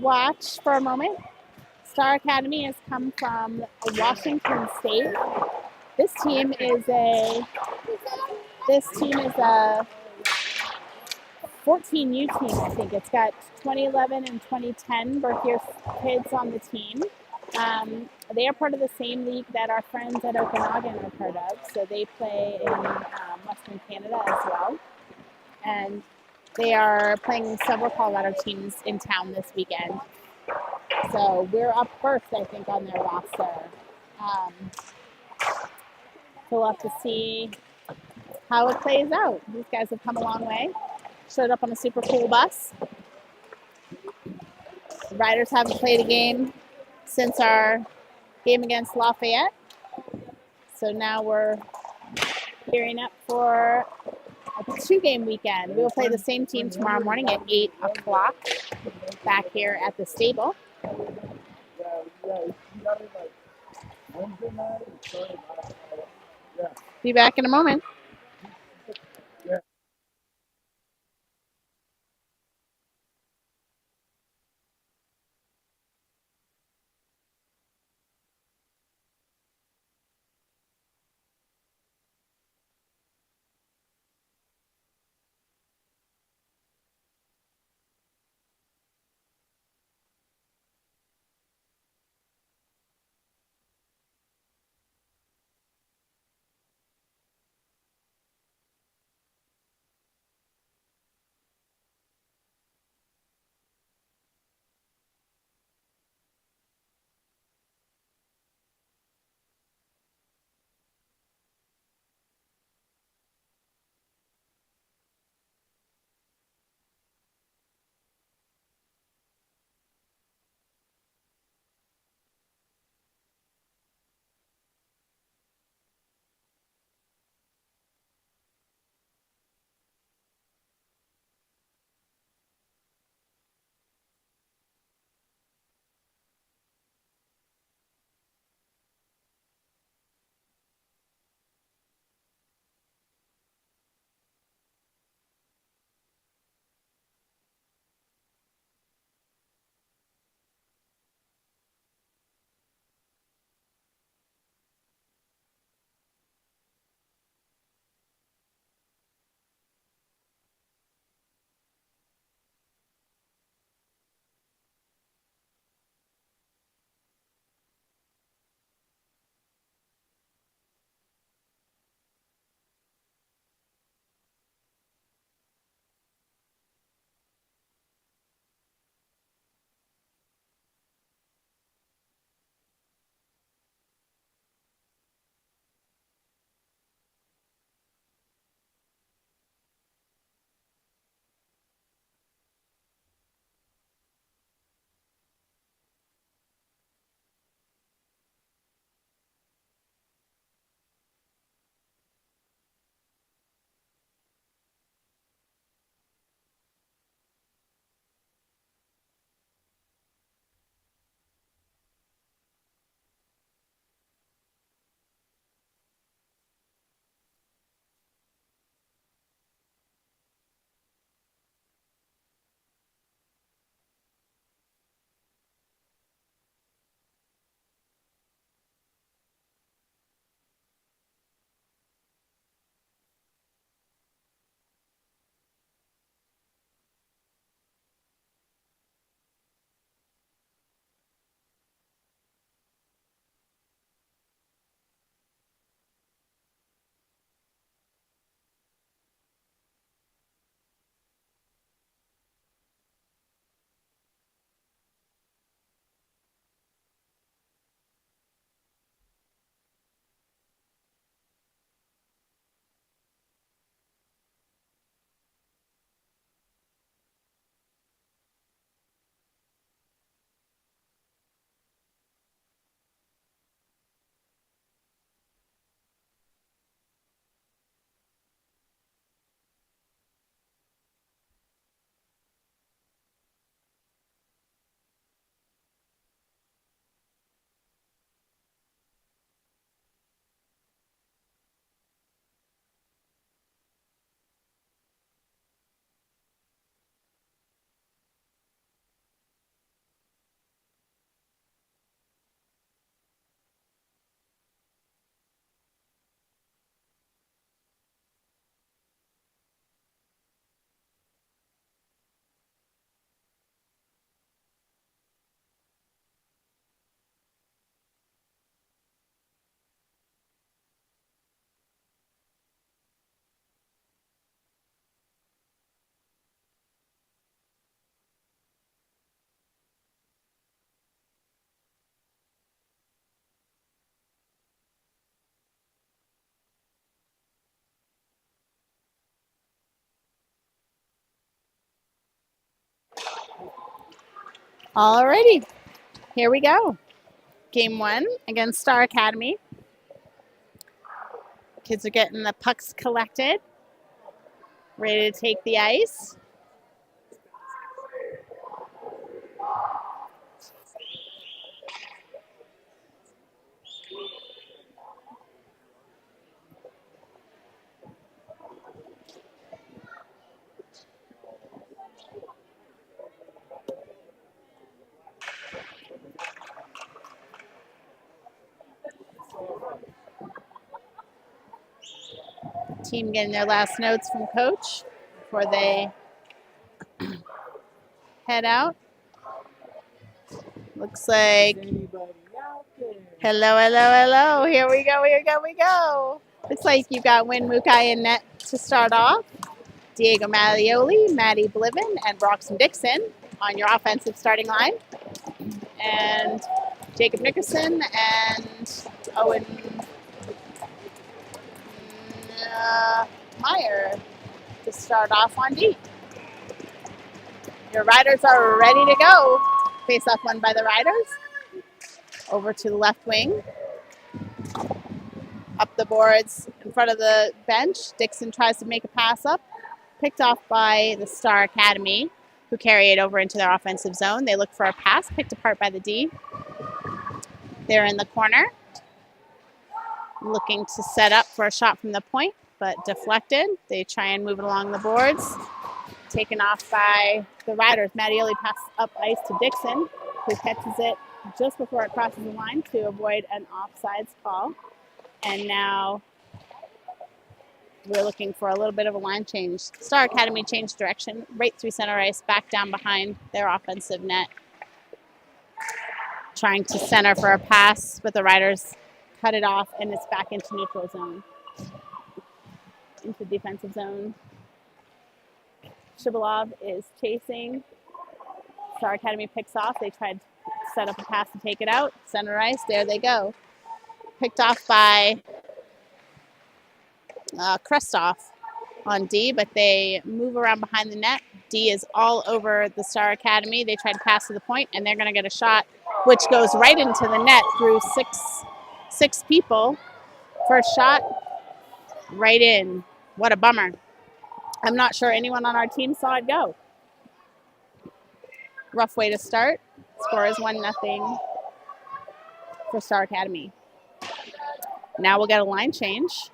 watch for a moment. Star Academy has come from Washington State. This team is a this team is a 14U team. I think it's got 2011 and 2010 Berkshire kids on the team. They are part of the same league that our friends at Okanagan are part of. So they play in Western Canada as well, and they are playing several Colorado teams in town this weekend. So we're up first, I think, on their roster. Um, so we'll have to see how it plays out. These guys have come a long way. Showed up on a super cool bus. The Riders haven't played a game since our game against Lafayette. So now we're gearing up for a 2-game weekend. We will play the same team tomorrow morning at 8 o'clock back here at the stable. Be back in a moment. Alrighty, here we go. Game 1 against Star Academy. Kids are getting the pucks collected, ready to take the ice. Team getting their last notes from coach before they head out. Looks like, hello. Here we go. Looks like you've got Wynn Mukai in net to start off. Diego Malioli, Maddie Bliven, and Broxton Dixon on your offensive starting line. And Jacob Nickerson and Owen Meyer to start off on D. Your Riders are ready to go. Face-off won by the Riders. Over to the left wing. Up the boards in front of the bench. Dixon tries to make a pass up. Picked off by the Star Academy, who carry it over into their offensive zone. They look for a pass, picked apart by the D. They're in the corner, looking to set up for a shot from the point, but deflected. They try and move it along the boards. Taken off by the Riders. Mattioli passes up ice to Dixon, who catches it just before it crosses the line to avoid an offsides call. And now we're looking for a little bit of a line change. Star Academy changed direction, right through center ice, back down behind their offensive net. Trying to center for a pass, but the Riders cut it off, and it's back into neutral zone. Into defensive zone. Shibalov is chasing. Star Academy picks off. They tried to set up a pass to take it out. Center ice, there they go. Picked off by Krestoff on D, but they move around behind the net. D is all over the Star Academy. They try to pass to the point, and they're going to get a shot, which goes right into the net through six people. First shot, right in. What a bummer. I'm not sure anyone on our team saw it go. Rough way to start. Score is 1-0 for Star Academy. Now we'll get a line change.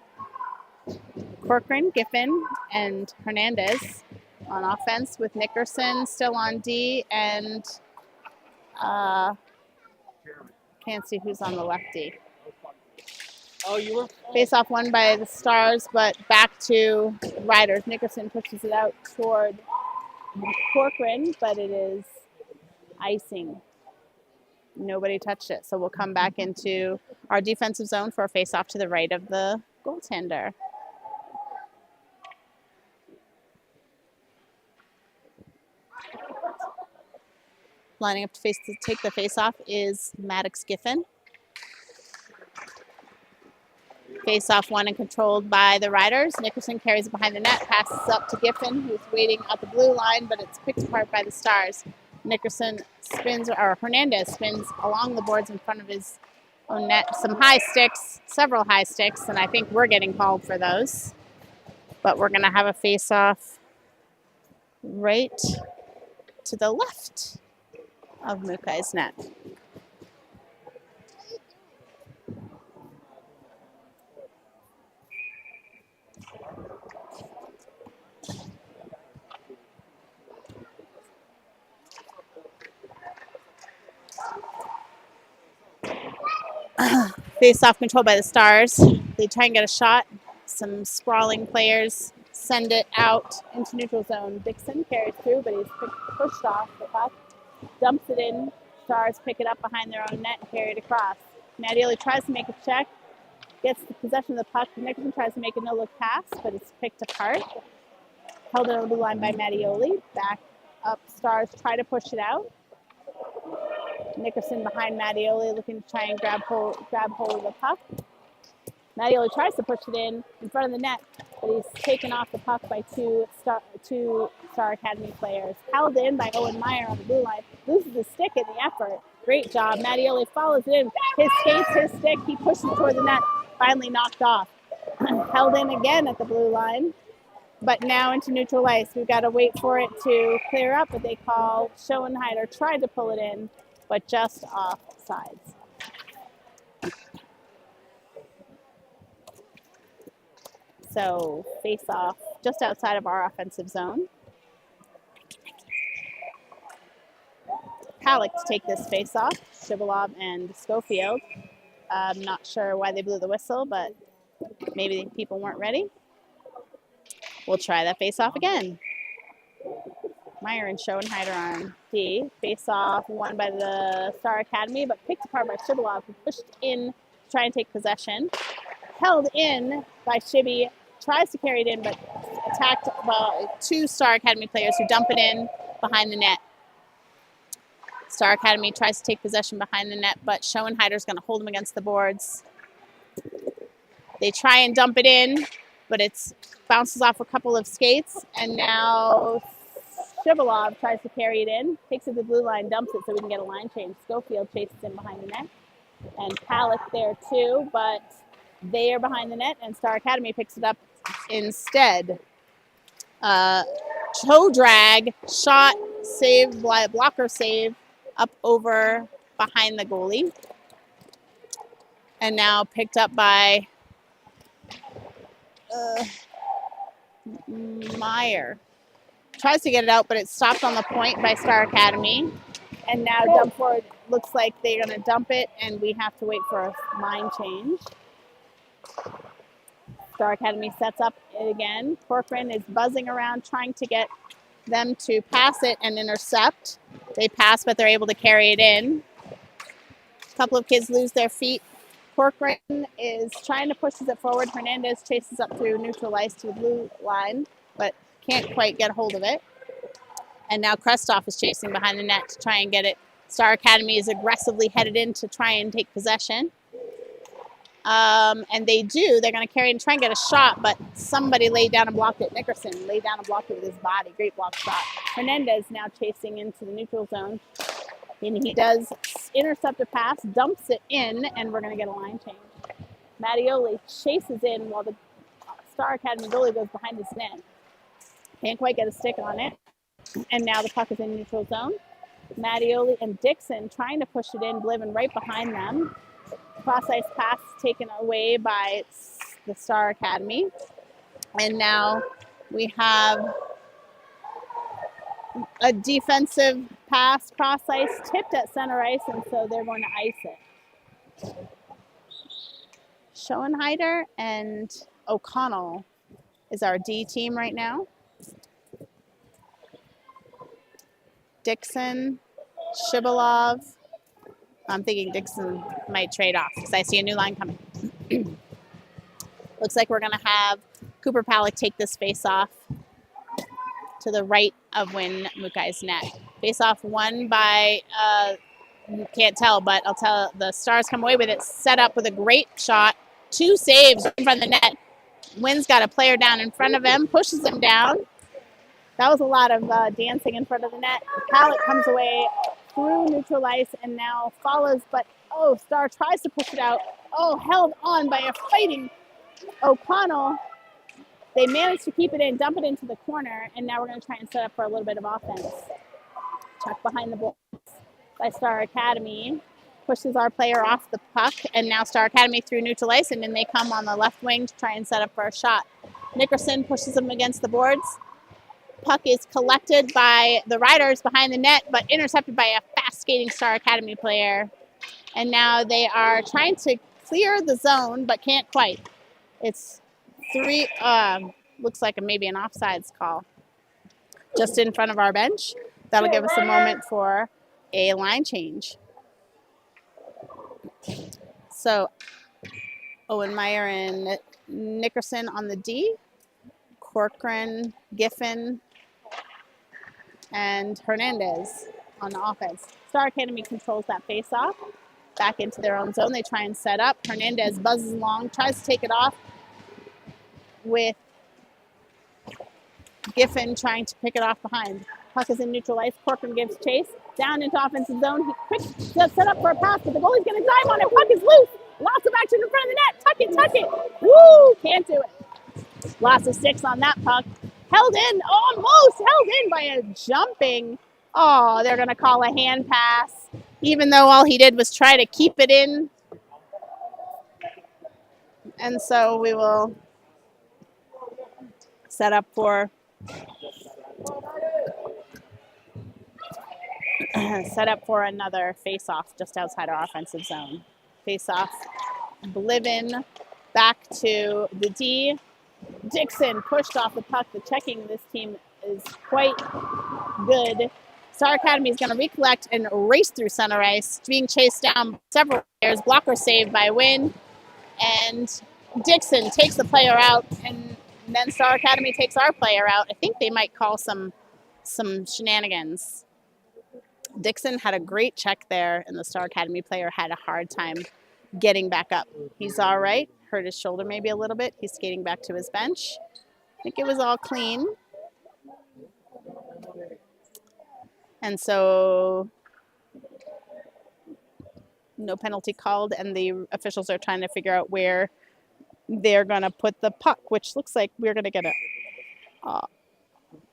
Corcoran, Giffen, and Hernandez on offense with Nickerson still on D, and can't see who's on the left D. Face-off won by the Stars, but back to Riders. Nickerson pushes it out toward Corcoran, but it is icing. Nobody touched it, so we'll come back into our defensive zone for a face-off to the right of the goaltender. Lining up to take the face-off is Maddox Giffen. Face-off won and controlled by the Riders. Nickerson carries it behind the net, passes up to Giffen, who's waiting at the blue line, but it's picked apart by the Stars. Nickerson spins, or Hernandez spins along the boards in front of his own net. Some high sticks, several high sticks, and I think we're getting called for those. But we're going to have a face-off right to the left of Mukai's net. Face-off controlled by the Stars. They try and get a shot. Some sprawling players send it out into neutral zone. Dixon carries through, but he's pushed off the puck. Dumps it in. Stars pick it up behind their own net and carry it across. Mattioli tries to make a check. Gets the possession of the puck. Nickerson tries to make a no-look pass, but it's picked apart. Held on the blue line by Mattioli. Back up. Stars try to push it out. Nickerson behind Mattioli, looking to try and grab hold of the puck. Mattioli tries to push it in front of the net, but he's taken off the puck by two Star Academy players. Held in by Owen Meyer on the blue line. loses his stick in the effort. Great job. Mattioli follows it in. His skates, his stick, he pushes toward the net, finally knocked off. Held in again at the blue line, but now into neutral ice. We've got to wait for it to clear up, but they call Schoenheider tried to pull it in, but just off sides. So face off just outside of our offensive zone. Halleck to take this face off, Shibalov and Schofield. I'm not sure why they blew the whistle, but maybe people weren't ready. We'll try that face off again. Meyer and Schoenheider on D. Face off won by the Star Academy, but picked apart by Shibalov, who pushed in to try and take possession. Held in by Shibby, tries to carry it in, but attacked by two Star Academy players who dump it in behind the net. Star Academy tries to take possession behind the net, but Schoenheider's going to hold him against the boards. They try and dump it in, but it bounces off a couple of skates, and now Shibalov tries to carry it in, takes it to the blue line, dumps it so we can get a line change. Schofield chases in behind the net, and Halleck there too, but they are behind the net, and Star Academy picks it up instead. Toe drag, shot, save, blocker save, up over behind the goalie. And now picked up by Meyer. Tries to get it out, but it's stopped on the point by Star Academy. And now dump forward. Looks like they're going to dump it, and we have to wait for a line change. Star Academy sets up it again. Corcoran is buzzing around trying to get them to pass it and intercept. They pass, but they're able to carry it in. A couple of kids lose their feet. Corcoran is trying to push it forward. Hernandez chases up through neutral ice to the blue line, but can't quite get a hold of it. And now Krestoff is chasing behind the net to try and get it. Star Academy is aggressively headed in to try and take possession. And they do. They're going to carry it and try and get a shot, but somebody laid down and blocked it. Nickerson laid down and blocked it with his body. Great block shot. Hernandez now chasing into the neutral zone. And he does intercept a pass, dumps it in, and we're going to get a line change. Mattioli chases in while the Star Academy goalie goes behind his net. Can't quite get a stick on it. And now the puck is in neutral zone. Mattioli and Dixon trying to push it in, Bliven right behind them. Cross-ice pass taken away by the Star Academy. And now we have a defensive pass, cross-ice, tipped at center ice, and so they're going to ice it. Schoenheider and O'Connell is our D team right now. Dixon, Shibalov. I'm thinking Dixon might trade off because I see a new line coming. Looks like we're going to have Cooper Palak take this face-off to the right of Win Mukai's net. Face-off won by, you can't tell, but I'll tell the Stars come away with it. Set up with a great shot. 2 saves in front of the net. Win's got a player down in front of him, pushes him down. That was a lot of dancing in front of the net. Palak comes away through neutral ice and now follows, but Star tries to push it out. Held on by a fighting O'Connell. They managed to keep it in, dump it into the corner, and now we're going to try and set up for a little bit of offense. Check behind the boards by Star Academy. Pushes our player off the puck, and now Star Academy through neutral ice, and then they come on the left wing to try and set up for a shot. Nickerson pushes them against the boards. Puck is collected by the Riders behind the net, but intercepted by a fast-skating Star Academy player. And now they are trying to clear the zone, but can't quite. It's looks like maybe an offsides call just in front of our bench. That'll give us a moment for a line change. So Owen Meyer and Nickerson on the D, Corcoran, Giffen, and Hernandez on the offense. Star Academy controls that face-off. Back into their own zone. They try and set up. Hernandez buzzes along, tries to take it off with Giffen trying to pick it off behind. Puck is in neutral ice. Corcoran gives chase. Down into offensive zone. He quick set up for a pass, but the goalie's going to dive on it. Puck is loose. Lots of action in front of the net. Tuck it. Woo! Can't do it. Lots of sticks on that puck. Held in, almost held in by a jumping. Oh, they're going to call a hand pass, even though all he did was try to keep it in. And so we will set up for another face-off just outside our offensive zone. Face-off, Bliven back to the D. Dixon pushed off the puck. The checking this team is quite good. Star Academy is going to recollect and race through center ice, being chased down by several players. Blocker saved by Wynn. And Dixon takes the player out, and then Star Academy takes our player out. I think they might call some shenanigans. Dixon had a great check there, and the Star Academy player had a hard time getting back up. He's all right. Hurt his shoulder maybe a little bit. He's skating back to his bench. I think it was all clean. And so no penalty called, and the officials are trying to figure out where they're going to put the puck, which looks like we're going to get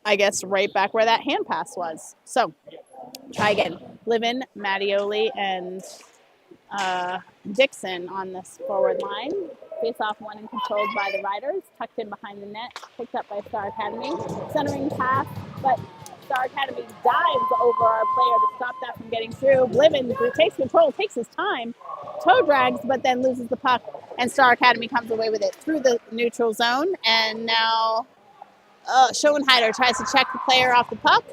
I guess, right back where that hand pass was. So try again. Bliven, Mattioli, and Dixon on this forward line. Face-off won and controlled by the Riders. Tucked in behind the net. Picked up by Star Academy. Centering pass, but Star Academy dives over our player to stop that from getting through. Bliven takes control, takes his time, toe drags, but then loses the puck, and Star Academy comes away with it through the neutral zone. And now Schoenheider tries to check the player off the puck,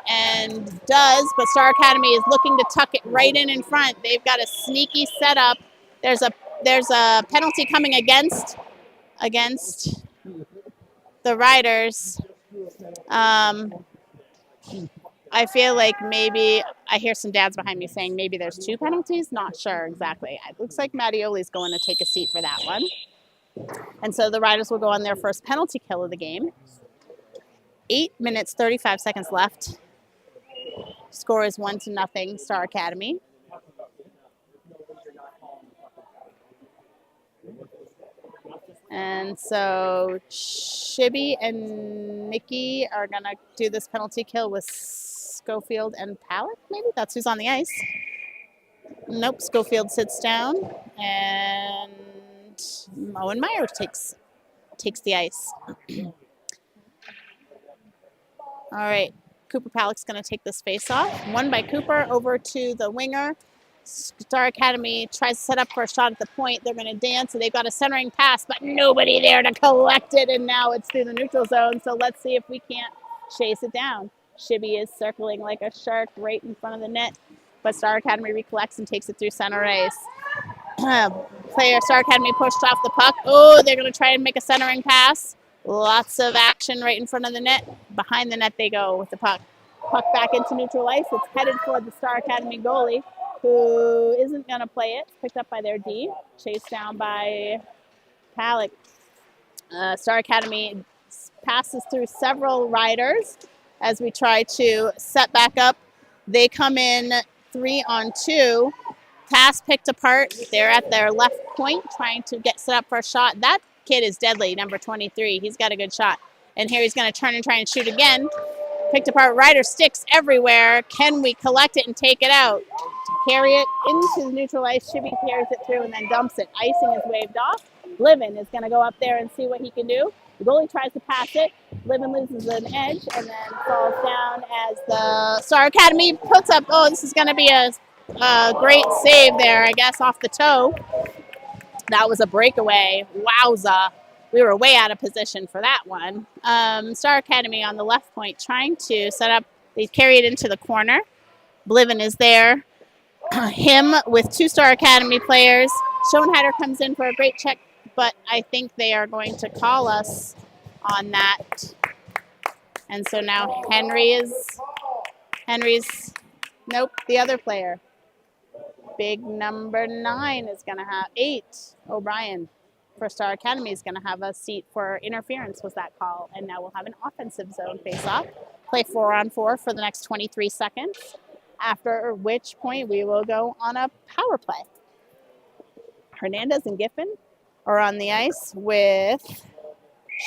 and does, but Star Academy is looking to tuck it right in front. They've got a sneaky setup. There's a penalty coming against the Riders. I feel like maybe I hear some dads behind me saying maybe there's 2 penalties. Not sure exactly. It looks like Mattioli's going to take a seat for that one. And so the Riders will go on their first penalty kill of the game. 8 minutes, 35 seconds left. Score is 1-0, Star Academy. And so Shibby and Nikki are going to do this penalty kill with Schofield and Pallet, maybe? That's who's on the ice. Nope, Schofield sits down, and Owen Meyer takes the ice. All right, Cooper Pallet's going to take this face off. Won by Cooper, over to the winger. Star Academy tries to set up for a shot at the point. They're going to dance, and they've got a centering pass, but nobody there to collect it, and now it's through the neutral zone. So let's see if we can't chase it down. Shibby is circling like a shark right in front of the net, but Star Academy recollects and takes it through center ice. Player Star Academy pushed off the puck. Oh, they're going to try and make a centering pass. Lots of action right in front of the net. Behind the net they go with the puck. Puck back into neutral ice. It's headed for the Star Academy goalie, who isn't going to play it. Picked up by their D. Chased down by Pallet. Star Academy passes through several Riders as we try to set back up. They come in 3-on-2. Pass picked apart. They're at their left point trying to get set up for a shot. That kid is deadly, number 23. He's got a good shot. And here he's going to turn and try and shoot again. Picked apart. Rider sticks everywhere. Can we collect it and take it out? Carry it into the neutral ice. Shibby carries it through and then dumps it. Icing is waved off. Bliven is going to go up there and see what he can do. The goalie tries to pass it. Bliven loses an edge and then falls down as the Star Academy puts up. Oh, this is going to be a great save there, I guess, off the toe. That was a breakaway. Wowza. We were way out of position for that one. Star Academy on the left point trying to set up. They carry it into the corner. Bliven is there. Him with 2 Star Academy players. Schoenheider comes in for a great check, but I think they are going to call us on that. And so now Henry's, nope, the other player. Big number 9 is going to have 8. O'Brien for Star Academy is going to have a seat for interference, was that call. And now we'll have an offensive zone face-off. play 4-on-4 for the next 23 seconds, after which point we will go on a power play. Hernandez and Giffen are on the ice with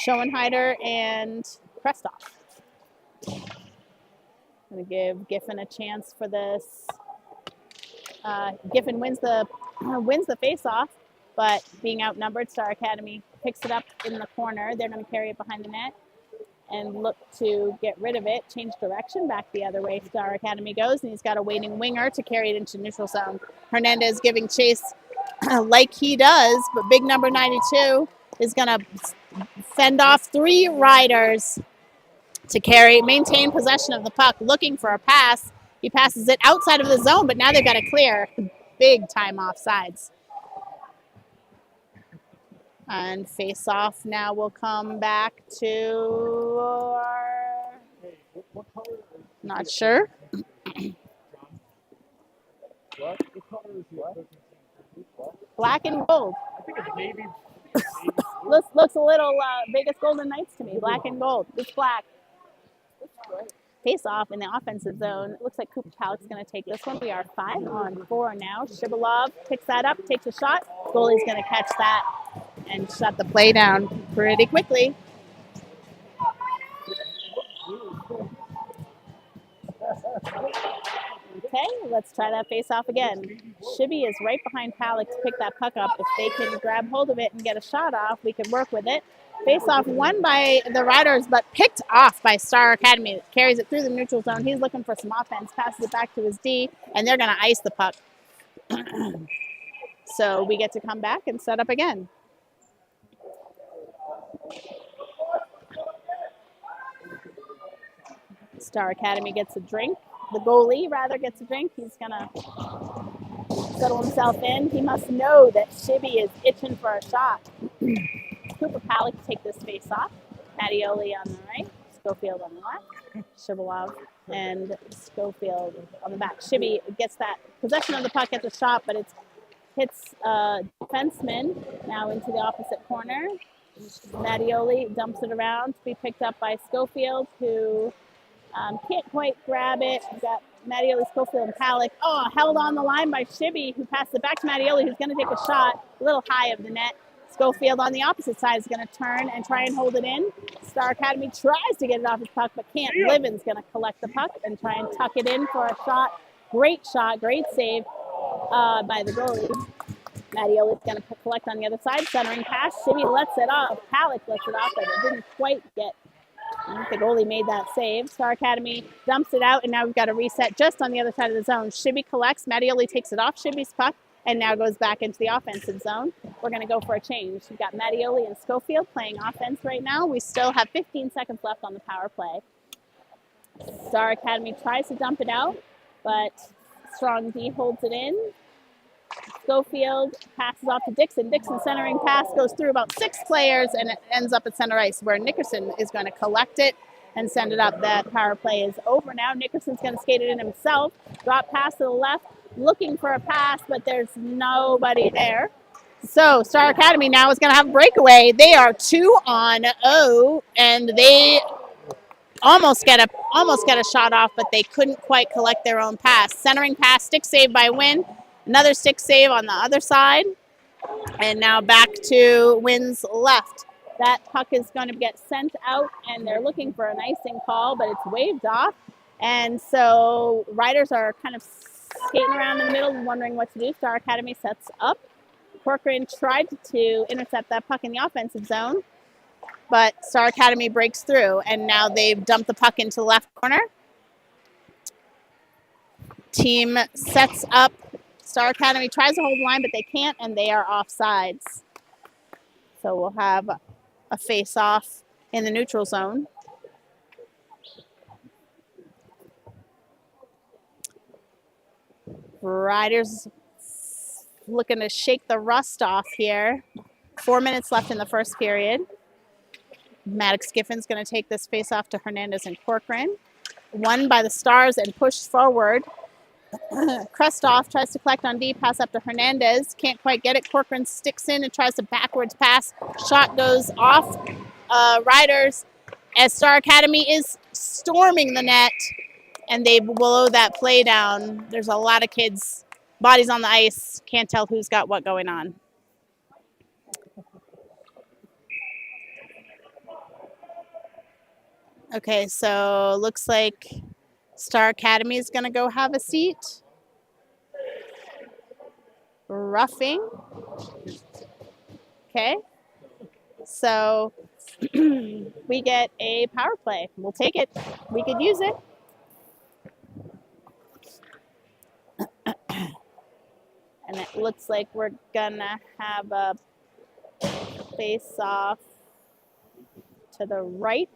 Schoenheider and Krestoff. I'm going to give Giffen a chance for this. Giffen wins the face-off, but being outnumbered, Star Academy picks it up in the corner. They're going to carry it behind the net and look to get rid of it, change direction back the other way. Star Academy goes, and he's got a waiting winger to carry it into neutral zone. Hernandez giving chase like he does, but big number 92 is going to fend off 3 riders to maintain possession of the puck, looking for a pass. He passes it outside of the zone, but now they've got to clear. Big time offsides. And face-off now will come back to not sure. Black and gold. I think it's navy. Looks a little Vegas Golden Knights to me. Black and gold. It's black. Face off in the offensive zone. It looks like Cooper Palik's going to take this one. We are 5-on-4 now. Shibalov picks that up, takes a shot. Goalie's going to catch that and shut the play down pretty quickly. Okay, let's try that face off again. Shibby is right behind Palik to pick that puck up. If they can grab hold of it and get a shot off, we can work with it. Face off won by the Riders, but picked off by Star Academy. Carries it through the neutral zone. He's looking for some offense, passes it back to his D, and they're going to ice the puck. So we get to come back and set up again. Star Academy gets a drink. The goalie, rather, gets a drink. He's going to settle himself in. He must know that Shibby is itching for a shot. Cooper Palik to take this face off. Mattioli on the right, Schofield on the left, Shibalov and Schofield on the back. Shibby gets that possession of the puck at the shot, but it hits a defenseman now into the opposite corner. Mattioli dumps it around to be picked up by Schofield, who can't quite grab it. We've got Mattioli, Schofield, and Palik. Oh, held on the line by Shibby, who passed it back to Mattioli, who's going to take a shot a little high of the net. Schofield on the opposite side is going to turn and try and hold it in. Star Academy tries to get it off his puck, but can't. Livin's going to collect the puck and try and tuck it in for a shot. Great shot, great save by the goalie. Mattioli's going to collect on the other side, centering pass. Shibby lets it off. Palik lets it off, but it didn't quite get. The goalie made that save. Star Academy dumps it out, and now we've got a reset just on the other side of the zone. Shibby collects. Mattioli takes it off Shibby's puck and now goes back into the offensive zone. We're going to go for a change. We've got Mattioli and Schofield playing offense right now. We still have 15 seconds left on the power play. Star Academy tries to dump it out, but Strong D holds it in. Schofield passes off to Dixon. Dixon centering pass goes through about 6 players and it ends up at center ice, where Nickerson is going to collect it and send it up. That power play is over now. Nickerson's going to skate it in himself. Drop pass to the left, looking for a pass, but there's nobody there. So Star Academy now is going to have a breakaway. They are 2-on-0, and they almost get a shot off, but they couldn't quite collect their own pass. Centering pass, stick save by Wynn. Another stick save on the other side. And now back to Wynn's left. That puck is going to get sent out, and they're looking for an icing call, but it's waved off. And so Riders are kind of skating around in the middle, wondering what to do. Star Academy sets up. Corcoran tried to intercept that puck in the offensive zone, but Star Academy breaks through, and now they've dumped the puck into the left corner. Team sets up. Star Academy tries to hold the line, but they can't, and they are offsides. So we'll have a face-off in the neutral zone. Riders looking to shake the rust off here. 4 minutes left in the first period. Maddox Giffen's going to take this face-off to Hernandez and Corcoran. Won by the Stars and pushed forward. Krestoff tries to collect on D, pass up to Hernandez. Can't quite get it. Corcoran sticks in and tries to backwards pass. Shot goes off. Riders as Star Academy is storming the net, and they blow that play down. There's a lot of kids, bodies on the ice. Can't tell who's got what going on. Okay, so looks like Star Academy is going to go have a seat. Roughing. Okay. So we get a power play. We'll take it. We could use it. And it looks like we're going to have a face off to the right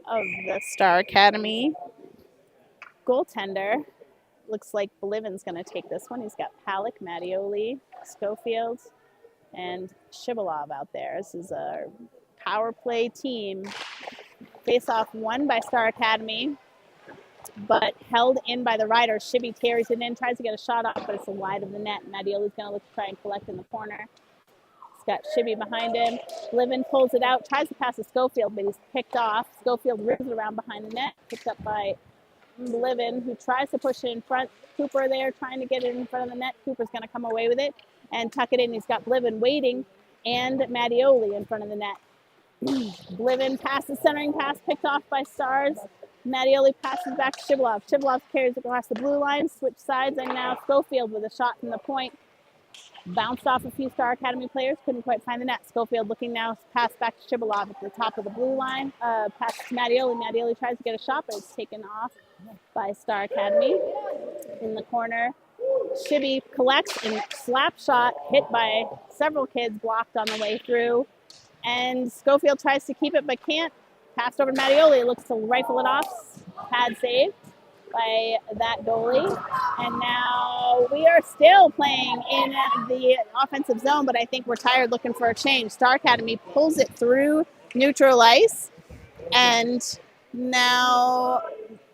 of the Star Academy goaltender. Looks like Bliven's going to take this one. He's got Palick, Mattioli, Schofield, and Shibalov out there. This is a power play team. Face-off won by Star Academy, but held in by the Riders. Shibby carries it in, tries to get a shot off, but it's wide of the net. Mattioli's going to look to try and collect in the corner. He's got Shibby behind him. Bliven pulls it out, tries to pass to Schofield, but he's picked off. Schofield rips it around behind the net, picked up by Bliven, who tries to push it in front. Cooper there trying to get it in front of the net. Cooper's going to come away with it and tuck it in. He's got Bliven waiting and Mattioli in front of the net. Bliven passes, centering pass picked off by Stars. Mattioli passes back to Shibalov. Shibalov carries it across the blue line, switch sides, and now Schofield with a shot from the point. Bounced off a few Star Academy players, couldn't quite find the net. Schofield looking now, pass back to Shibalov at the top of the blue line. Pass to Mattioli. Mattioli tries to get a shot, but it's taken off by Star Academy. In the corner, Shibby collects and slap shot hit by several kids, blocked on the way through. And Schofield tries to keep it, but can't. Passed over to Mattioli. Looks to rifle it off. Pad save by that goalie. And now we are still playing in the offensive zone, but I think we're tired, looking for a change. Star Academy pulls it through neutral ice. And now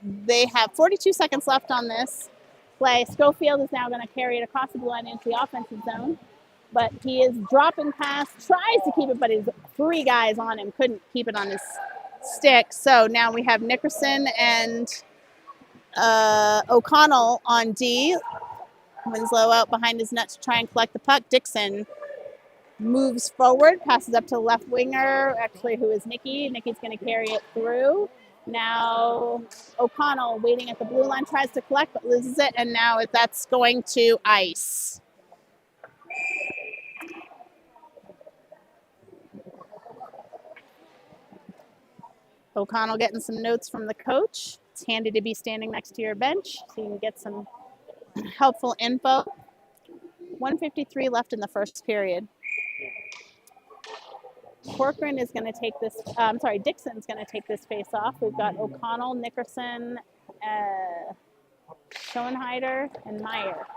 they have 42 seconds left on this play. Schofield is now going to carry it across the blue line into the offensive zone. But he is dropping past, tries to keep it, but he's three guys on him, couldn't keep it on his stick. So now we have Nickerson and O'Connell on D. Winslow out behind his net to try and collect the puck. Dixon moves forward, passes up to the left winger, actually, who is Nikki. Nikki's going to carry it through. Now O'Connell waiting at the blue line, tries to collect, but loses it, and now that's going to ice. O'Connell getting some notes from the coach. It's handy to be standing next to your bench so you can get some helpful info. 1:53 left in the first period. Corcoran is going to take this, Dixon's going to take this face off. We've got O'Connell, Nickerson, Schoenheider, and Meyer.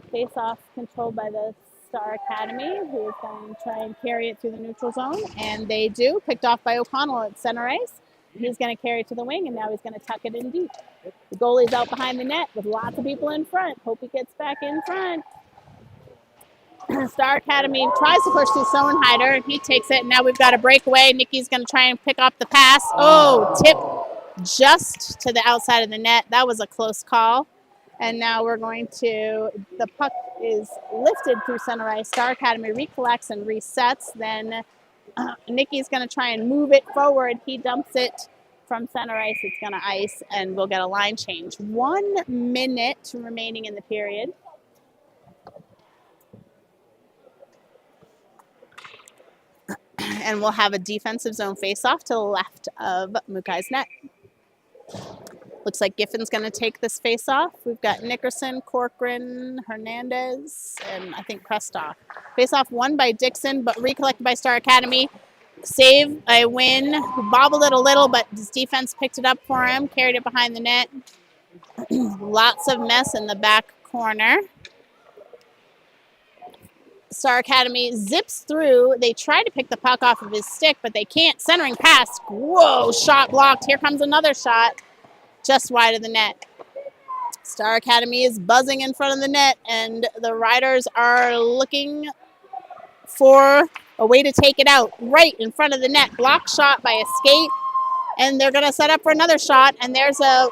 Face off controlled by the Star Academy, who is going to try and carry it through the neutral zone, and they do. Picked off by O'Connell at center ice. He's going to carry it to the wing, and now he's going to tuck it in deep. The goalie's out behind the net with lots of people in front. Hope he gets back in front. Star Academy tries to push through Schoenheider, and he takes it, and now we've got a breakaway. Nikki's going to try and pick up the pass. Oh, tip just to the outside of the net. That was a close call. And now we're going to, the puck is lifted through center ice. Star Academy recollects and resets. Then Nikki's going to try and move it forward. He dumps it from center ice. It's going to ice, and we'll get a line change. 1 minute remaining in the period. And we'll have a defensive zone face-off to the left of Mukai's net. Looks like Giffin's going to take this face-off. We've got Nickerson, Corcoran, Hernandez, and I think Krestoff. Face-off won by Dixon, but recollected by Star Academy. Save, a win. Bobbled it a little, but his defense picked it up for him, carried it behind the net. Lots of mess in the back corner. Star Academy zips through. They try to pick the puck off of his stick, but they can't. Centering pass. Whoa, shot blocked. Here comes another shot. Just wide of the net. Star Academy is buzzing in front of the net, and the Riders are looking for a way to take it out right in front of the net. Block shot by a skate, and they're going to set up for another shot, and there's a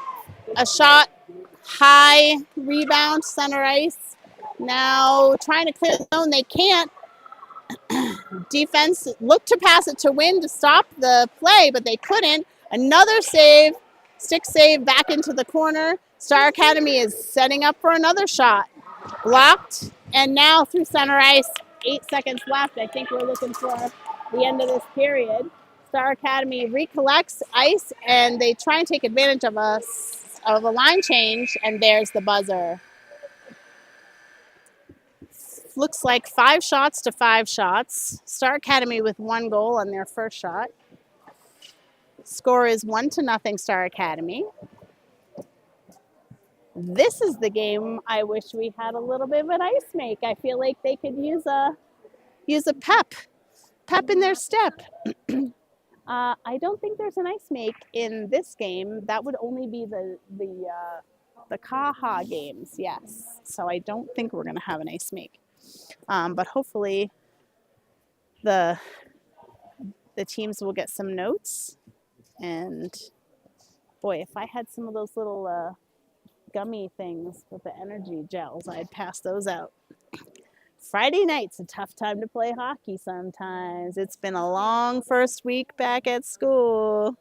shot, high rebound, center ice. Now trying to clear the zone, they can't. Defense looked to pass it to Wynn to stop the play, but they couldn't. Another save, stick save back into the corner. Star Academy is setting up for another shot. Blocked, and now through center ice, 8 seconds left. I think we're looking for the end of this period. Star Academy recollects ice, and they try and take advantage of a line change, and there's the buzzer. Looks like 5 shots to 5 shots. Star Academy with 1 goal on their first shot. Score is 1-0 Star Academy. This is the game I wish we had a little bit of an ice make. I feel like they could use a pep in their step. I don't think there's an ice make in this game. That would only be the Kaha games, yes. So I don't think we're going to have an ice make. But hopefully the teams will get some notes. And boy, if I had some of those little gummy things with the energy gels, I'd pass those out. Friday night's a tough time to play hockey sometimes. It's been a long first week back at school.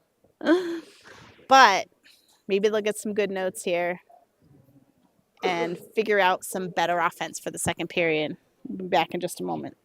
But maybe they'll get some good notes here and figure out some better offense for the second period. We'll be back in just a moment.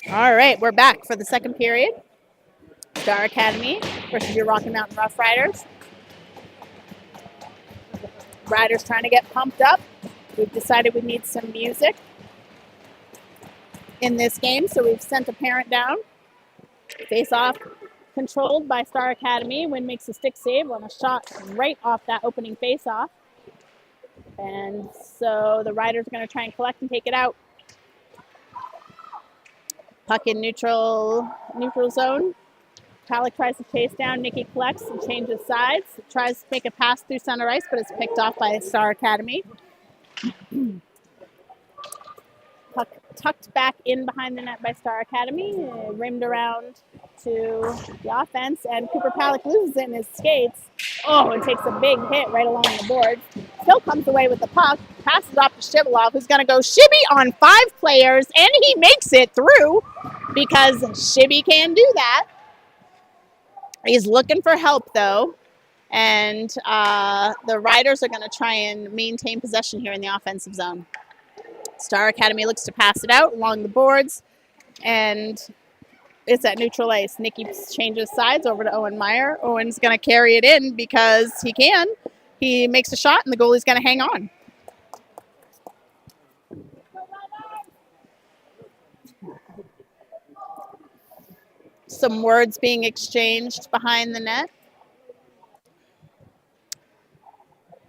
All right, we're back for the second period. Star Academy versus your Rocky Mountain Rough Riders. Riders trying to get pumped up. We've decided we need some music in this game, so we've sent a parent down. Face off controlled by Star Academy. Wynn makes a stick save on a shot right off that opening face off. And so the Riders are going to try and collect and take it out. Puck in neutral zone. Palik tries to chase down. Nikki collects and changes sides. Tries to make a pass through center ice, but it's picked off by Star Academy. Puck tucked back in behind the net by Star Academy. Rimmed around to the offense, and Cooper Palik loses it in his skates. Oh, and takes a big hit right along the board. Still comes away with the puck. Passes off to Shivalov, who's going to go shibby on 5 players, and he makes it through because Shibby can do that. He's looking for help, though, and the Riders are going to try and maintain possession here in the offensive zone. Star Academy looks to pass it out along the boards, and it's at neutral ice. Nikki changes sides over to Owen Meyer. Owen's going to carry it in because he can. He makes a shot, and the goalie's going to hang on. Some words being exchanged behind the net.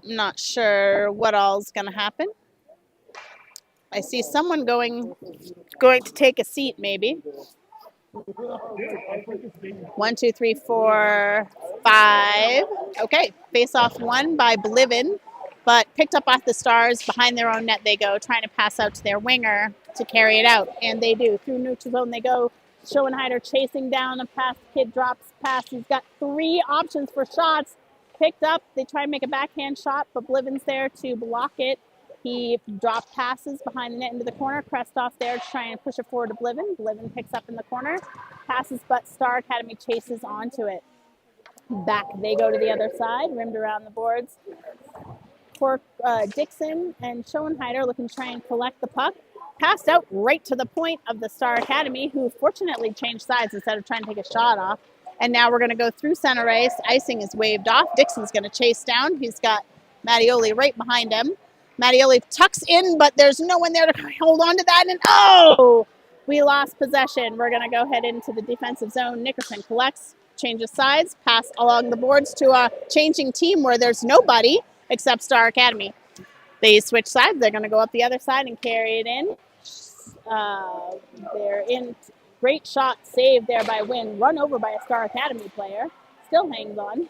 I'm not sure what all's going to happen. I see someone going to take a seat, maybe. 1, 2, 3, 4, 5. Okay, face-off won by Blivin, but picked up off the Stars. Behind their own net they go, trying to pass out to their winger to carry it out, and they do. Through neutral zone they go. Schoenheider chasing down a pass. Kid drops pass. He's got 3 options for shots. Picked up. They try and make a backhand shot, but Blivin's there to block it. He dropped passes behind the net into the corner. Krestoff there to try and push it forward to Blivin. Blivin picks up in the corner. Passes, but Star Academy chases onto it. Back they go to the other side, rimmed around the boards. Dixon and Schoenheider looking to try and collect the puck. Passed out right to the point of the Star Academy, who fortunately changed sides instead of trying to take a shot off. And now we're going to go through center ice. Icing is waved off. Dixon's going to chase down. He's got Mattioli right behind him. Mattioli tucks in, but there's no one there to hold on to that. And we lost possession. We're going to go head into the defensive zone. Nickerson collects, changes sides, pass along the boards to a changing team where there's nobody except Star Academy. They switch sides. They're going to go up the other side and carry it in. They're in. Great shot saved there by Wynn. Run over by a Star Academy player. Still hangs on.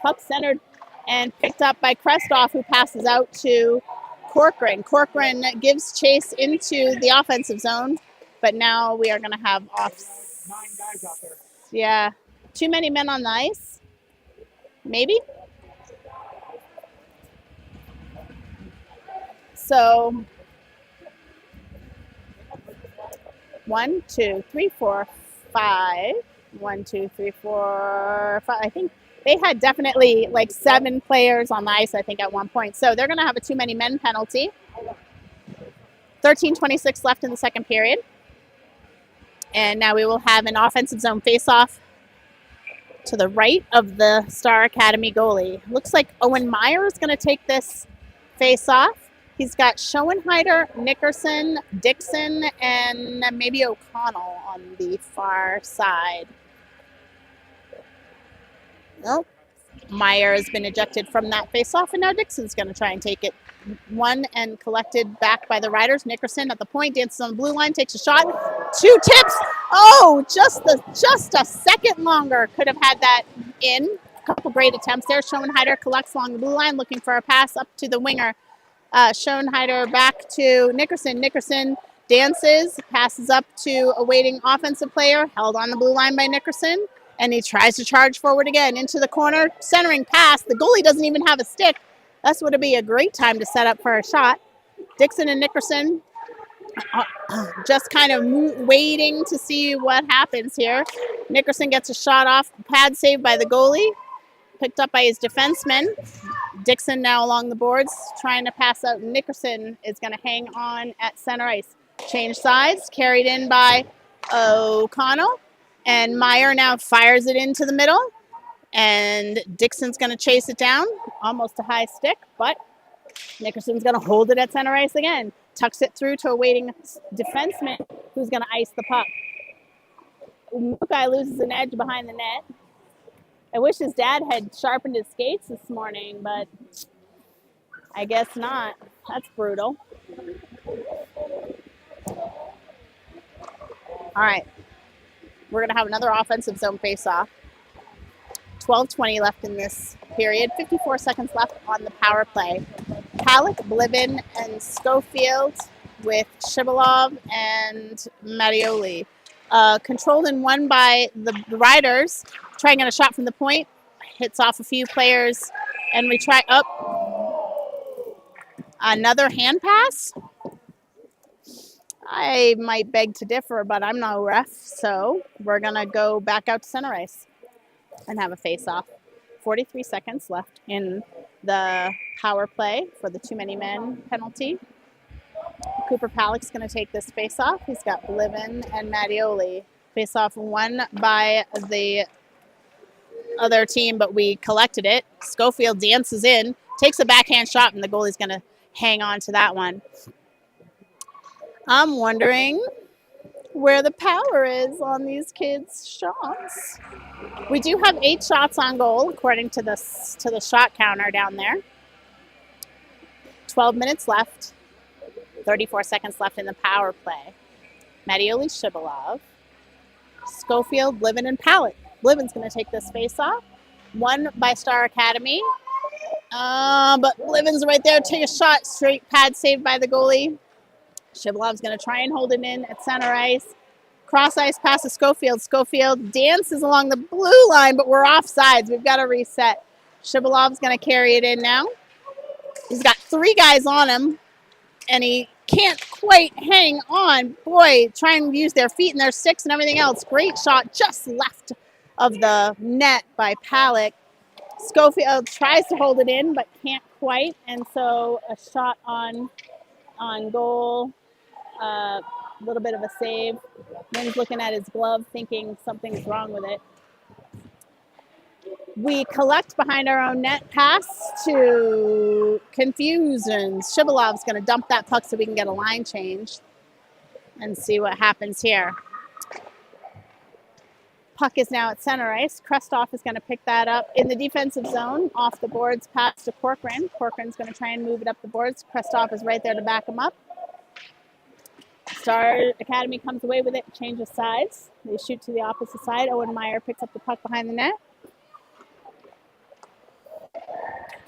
Puck centered and picked up by Krestoff, who passes out to Corcoran. Corcoran gives chase into the offensive zone, but now we are going to have 9 guys out there. Yeah. Too many men on the ice? Maybe? So 1, 2, 3, 4, 5. 1, 2, 3, 4, 5. I think they had definitely like 7 players on the ice, I think, at one point. So they're going to have a too many men penalty. 13:26 left in the second period. And now we will have an offensive zone face-off to the right of the Star Academy goalie. Looks like Owen Meyer is going to take this face-off. He's got Schoenheider, Nickerson, Dixon, and maybe O'Connell on the far side. Nope. Meyer has been ejected from that face-off, and now Dixon's going to try and take it. Won and collected back by the Riders. Nickerson at the point, dances on the blue line, takes a shot. 2 tips. Just a second longer. Could have had that in. A couple great attempts there. Schoenheider collects along the blue line, looking for a pass up to the winger. Schoenheider back to Nickerson. Nickerson dances, passes up to a waiting offensive player, held on the blue line by Nickerson, and he tries to charge forward again into the corner, centering pass. The goalie doesn't even have a stick. This would be a great time to set up for a shot. Dixon and Nickerson just kind of waiting to see what happens here. Nickerson gets a shot off, pad saved by the goalie, picked up by his defenseman. Dixon now along the boards, trying to pass out. Nickerson is going to hang on at center ice. Change sides, carried in by O'Connell. And Meyer now fires it into the middle. And Dixon's going to chase it down. Almost a high stick, but Nickerson's going to hold it at center ice again. Tucks it through to a waiting defenseman who's going to ice the puck. Mukai loses an edge behind the net. I wish his dad had sharpened his skates this morning, but I guess not. That's brutal. All right. We're going to have another offensive zone face-off. 12:20 left in this period. 54 seconds left on the power play. Halleck, Blivin, and Schofield with Shibalov and Mattioli. Controlled and won by the Riders. Trying to get a shot from the point. Hits off a few players. And we try up. Another hand pass. I might beg to differ, but I'm no ref. So we're going to go back out to center ice and have a face-off. 43 seconds left in the power play for the too many men penalty. Cooper Palek's going to take this face-off. He's got Blivin and Mattioli. Face-off won by the other team, but we collected it. Schofield dances in, takes a backhand shot, and the goalie's going to hang on to that one. I'm wondering where the power is on these kids' shots. We do have 8 shots on goal, according to the shot counter down there. 12 minutes left. 34 seconds left in the power play. Mattioli, Shibalov, Schofield, Bliven, and Pallet. Bliven's going to take this face-off. Won by Star Academy. But Bliven's right there. Take a shot. Straight pad saved by the goalie. Shibalov's going to try and hold it in at center ice. Cross ice pass to Schofield. Schofield dances along the blue line, but we're offsides. We've got to reset. Shibalov's going to carry it in now. He's got 3 guys on him, and he can't quite hang on. Boy, trying to use their feet and their sticks and everything else. Great shot just left of the net by Pallet. Schofield tries to hold it in, but can't quite, and so a shot on goal. A little bit of a save. Lynn's looking at his glove thinking something's wrong with it. We collect behind our own net. Pass to Confusions. Shibalov's going to dump that puck so we can get a line change and see what happens here. Puck is now at center ice. Krestoff is going to pick that up in the defensive zone. Off the boards, pass to Corcoran. Corcoran's going to try and move it up the boards. Krestoff is right there to back him up. Star Academy comes away with it, changes sides. They shoot to the opposite side. Owen Meyer picks up the puck behind the net.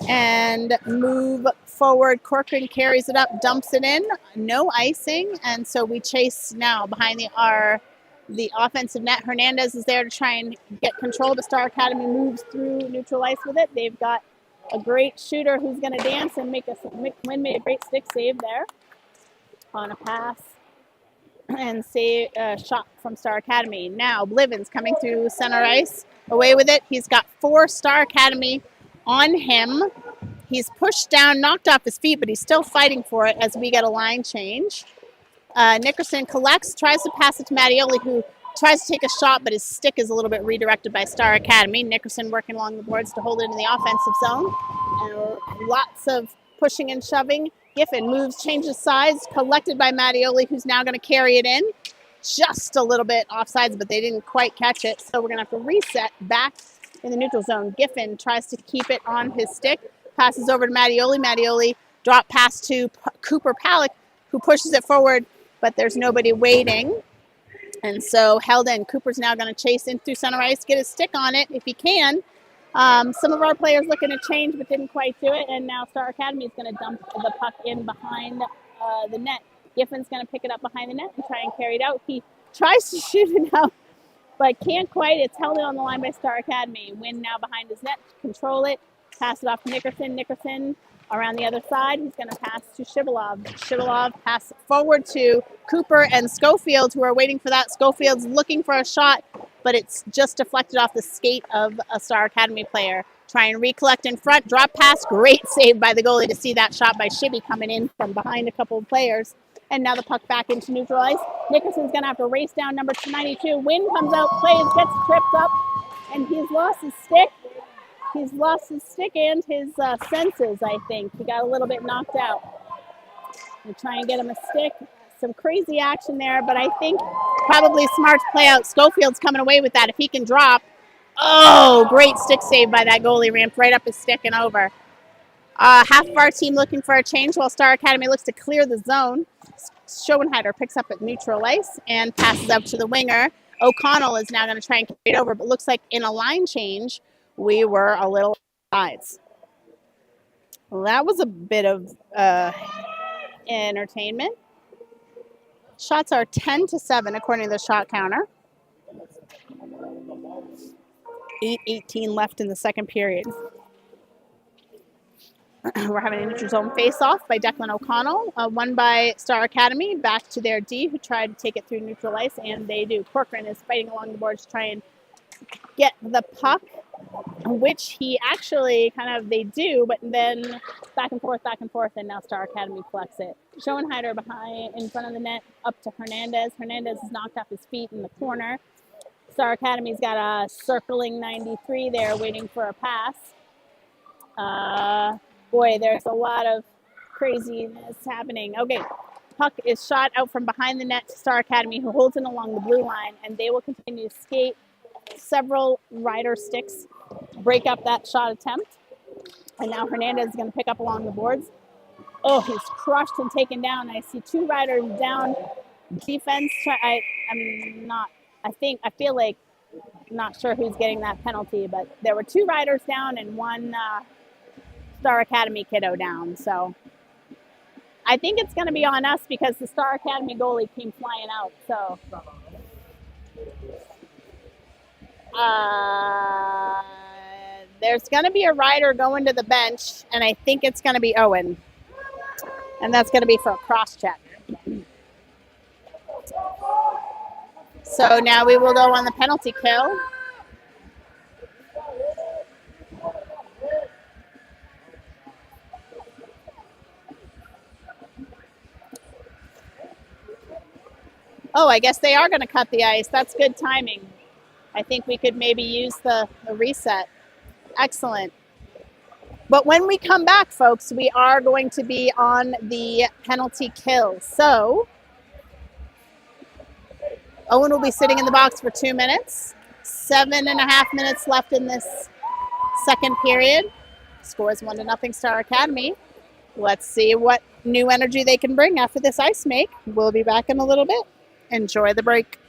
And move forward. Corcoran carries it up, dumps it in. No icing. And so we chase now behind the offensive net. Hernandez is there to try and get control, but Star Academy moves through neutral ice with it. They've got a great shooter who's going to dance and Wynn made a great stick save there on a pass. And save a shot from Star Academy. Now Bliven's coming through center ice, away with it. He's got 4 Star Academy on him. He's pushed down, knocked off his feet, but he's still fighting for it as we get a line change. Nickerson collects, tries to pass it to Mattioli, who tries to take a shot, but his stick is a little bit redirected by Star Academy. Nickerson working along the boards to hold it in the offensive zone. And lots of pushing and shoving. Giffen moves, changes sides, collected by Mattioli, who's now going to carry it in. Just a little bit offsides, but they didn't quite catch it. So we're going to have to reset back in the neutral zone. Giffen tries to keep it on his stick, passes over to Mattioli. Mattioli drop pass to Cooper Pallet, who pushes it forward, but there's nobody waiting. And so held in. Cooper's now going to chase in through center ice, get his stick on it if he can. Some of our players looking to change but didn't quite do it, and now Star Academy is going to dump the puck in behind the net. Giffen's going to pick it up behind the net and try and carry it out. He tries to shoot it out, but can't quite. It's held in on the line by Star Academy. Wynn now behind his net, control it, pass it off to Nickerson. Nickerson around the other side. He's going to pass to Shibalov. Shibalov pass forward to Cooper and Schofield, who are waiting for that. Schofield's looking for a shot, but it's just deflected off the skate of a Star Academy player. Try and recollect in front, drop pass, great save by the goalie to see that shot by Shibby coming in from behind a couple of players. And now the puck back into neutral ice. Nickerson's going to have to race down number 92. Wynn comes out, plays, gets tripped up, and he's lost his stick. He's lost his stick and his senses, I think. He got a little bit knocked out. We try and get him a stick. Some crazy action there, but I think probably smart to play out. Schofield's coming away with that if he can drop. Oh, great stick save by that goalie. Ramped right up his stick and over. Half of our team looking for a change while Star Academy looks to clear the zone. Schoenheider picks up at neutral ice and passes up to the winger. O'Connell is now going to try and carry it over, but looks like in a line change, we were a little sides. Well, that was a bit of entertainment. Shots are 10-7 according to the shot counter. 8:18 left in the second period. We're having a neutral zone face-off by Declan O'Connell, won by Star Academy, back to their D, who tried to take it through neutral ice, and they do. Corcoran is fighting along the boards to try and get the puck, which he actually they do, but then back and forth, and now Star Academy collects it. Schoenheider behind, in front of the net, up to Hernandez. Hernandez is knocked off his feet in the corner. Star Academy's got a circling 93 there waiting for a pass. Boy, there's a lot of craziness happening. Okay, puck is shot out from behind the net to Star Academy, who holds it along the blue line, and they will continue to skate. Several rider sticks break up that shot attempt. And now Hernandez is going to pick up along the boards. Oh, he's crushed and taken down. I see two riders down. Defense, I feel like not sure who's getting that penalty, but there were two riders down and one Star Academy kiddo down. So I think it's going to be on us because the Star Academy goalie came flying out. So there's going to be a rider going to the bench, and I think it's going to be Owen. And that's going to be for a cross check. So now we will go on the penalty kill. Oh, I guess they are going to cut the ice. That's good timing. I think we could maybe use the reset. Excellent. But when we come back, folks, we are going to be on the penalty kill. So Owen will be sitting in the box for 2 minutes. 7.5 minutes left in this second period. Scores 1-0 Star Academy. Let's see what new energy they can bring after this ice make. We'll be back in a little bit. Enjoy the break.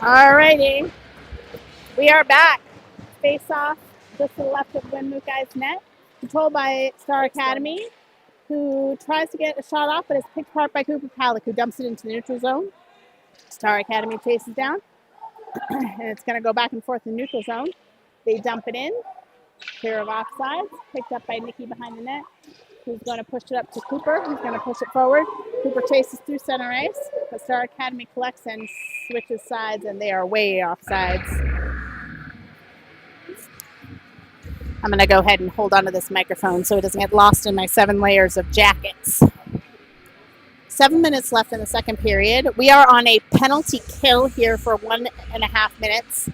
All righty. We are back. Face off just to the left of Win Mukai's net. Controlled by Star Academy, who tries to get a shot off, but is picked apart by Cooper Palick, who dumps it into the neutral zone. Star Academy chases down, and it's going to go back and forth in neutral zone. They dump it in, clear of offsides, picked up by Nikki behind the net, who's going to push it up to Cooper, who's going to push it forward. Cooper chases through center ice, but Star Academy collects and switches sides, and they are way off sides. I'm going to go ahead and hold onto this microphone so it doesn't get lost in my 7 layers of jackets. 7 minutes left in the second period. We are on a penalty kill here for 1.5 minutes.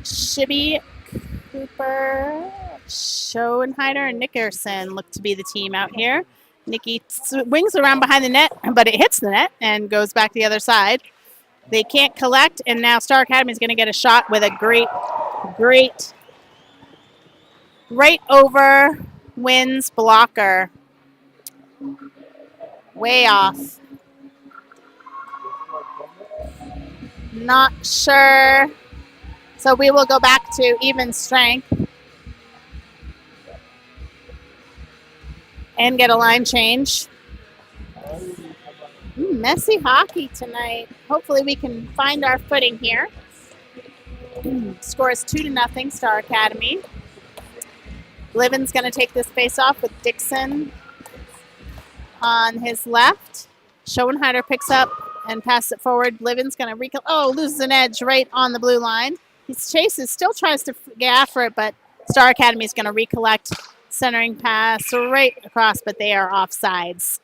Shibby, Cooper, Schoenheider, and Nickerson look to be the team out here. Nikki swings around behind the net, but it hits the net and goes back the other side. They can't collect, and now Star Academy is going to get a shot with a great right over Wynn's blocker. Way off. Not sure. So we will go back to even strength and get a line change. Messy hockey tonight. Hopefully we can find our footing here. Score is 2-0, Star Academy. Bliven's going to take this face off with Dixon on his left. Schoenheider picks up and passes it forward. Bliven's going to loses an edge right on the blue line. He chases, still tries to get after it, but Star Academy is going to recollect. Centering pass right across, but they are offsides.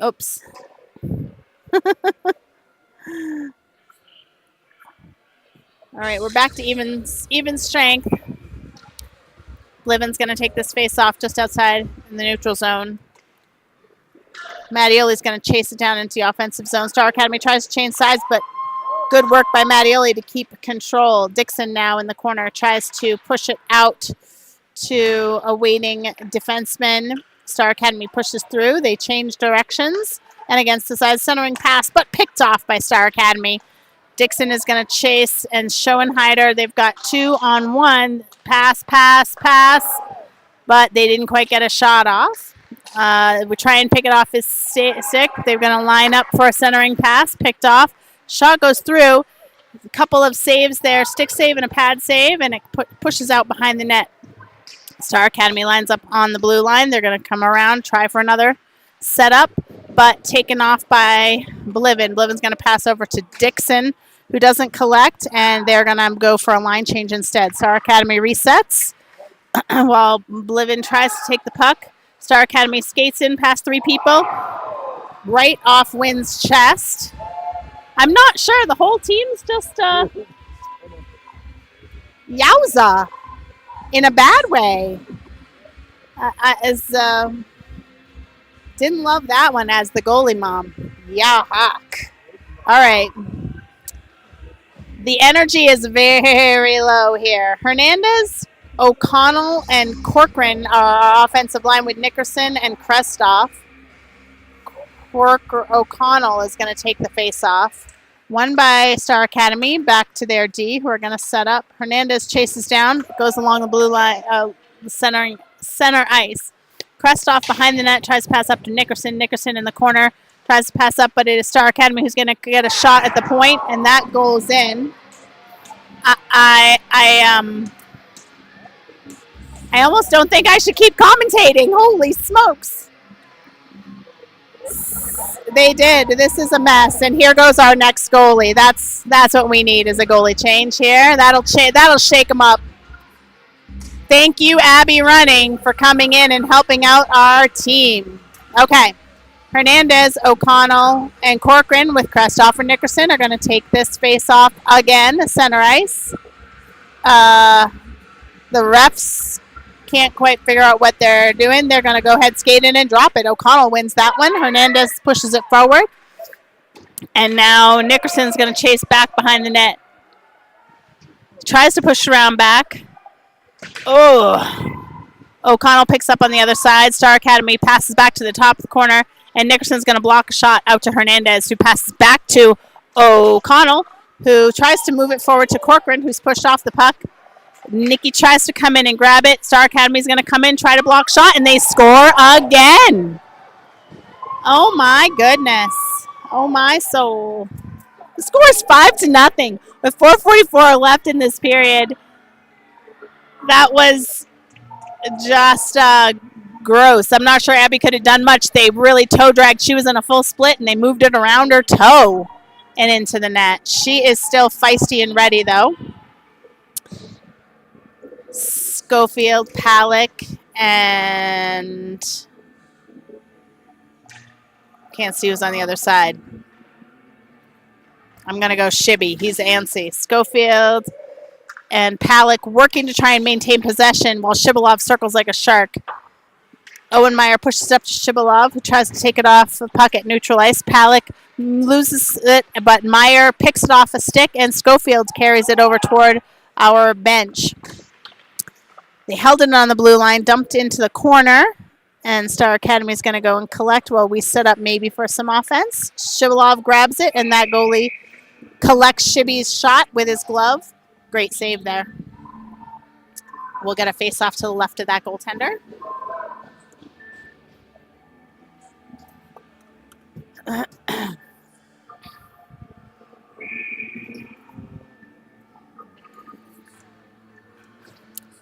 Oops. All right, we're back to even strength. Bliven's going to take this face off just outside in the neutral zone. Mattioli's going to chase it down into the offensive zone. Star Academy tries to change sides, but good work by Mattioli to keep control. Dixon now in the corner tries to push it out to a waiting defenseman. Star Academy pushes through. They change directions. And against the side, centering pass, but picked off by Star Academy. Dixon is going to chase, and Schoenheider, they've got 2-on-1. Pass, but they didn't quite get a shot off. We try and pick it off his stick. They're going to line up for a centering pass, picked off. Shot goes through. A couple of saves there, stick save and a pad save, and it pushes out behind the net. Star Academy lines up on the blue line. They're going to come around, try for another setup, but taken off by Bliven. Bliven's going to pass over to Dixon, who doesn't collect, and they're going to go for a line change instead. Star Academy resets while Bliven tries to take the puck. Star Academy skates in past 3 people, right off Wynn's chest. I'm not sure. The whole team's just yowza in a bad way. Didn't love that one as the goalie mom. Yahawk. All right. The energy is very low here. Hernandez, O'Connell, and Corcoran are offensive line with Nickerson and Krestoff. O'Connell is going to take the face-off. One by Star Academy, back to their D, who are going to set up. Hernandez chases down, goes along the blue line, center ice. Krestoff behind the net, tries to pass up to Nickerson. Nickerson in the corner, tries to pass up, but it is Star Academy who's going to get a shot at the point, and that goes in. I almost don't think I should keep commentating. Holy smokes. They did. This is a mess, and here goes our next goalie. That's what we need, is a goalie change here. That'll shake them up. Thank you, Abby Running, for coming in and helping out our team. Okay. Hernandez, O'Connell, and Corcoran with Krestoff and Nickerson are going to take this face-off again, center ice. The refs can't quite figure out what they're doing. They're going to go ahead, skate in, and drop it. O'Connell wins that one. Hernandez pushes it forward. And now Nickerson's going to chase back behind the net. Tries to push around back. Oh. O'Connell picks up on the other side. Star Academy passes back to the top of the corner. and Nickerson's going to block a shot out to Hernandez, who passes back to O'Connell, who tries to move it forward to Corcoran, who's pushed off the puck. Nikki tries to come in and grab it. Star Academy's going to come in, try to block shot, and they score again. Oh, my goodness. Oh, my soul. The score is 5-0 with 4:44 left in this period. That was just gross. I'm not sure Abby could have done much. They really toe dragged. She was in a full split, and they moved it around her toe and into the net. She is still feisty and ready, though. Schofield, Palick, and can't see who's on the other side. I'm going to go Shibby. He's antsy. Schofield and Palick working to try and maintain possession while Shibalov circles like a shark. Owen Meyer pushes up to Shibalov, who tries to take it off the puck at neutral ice. Palick loses it, but Meyer picks it off a stick, and Schofield carries it over toward our bench. They held it on the blue line, dumped into the corner, and Star Academy is going to go and collect while we set up maybe for some offense. Shibalov grabs it, and that goalie collects Shibby's shot with his glove. Great save there. We'll get a face-off to the left of that goaltender.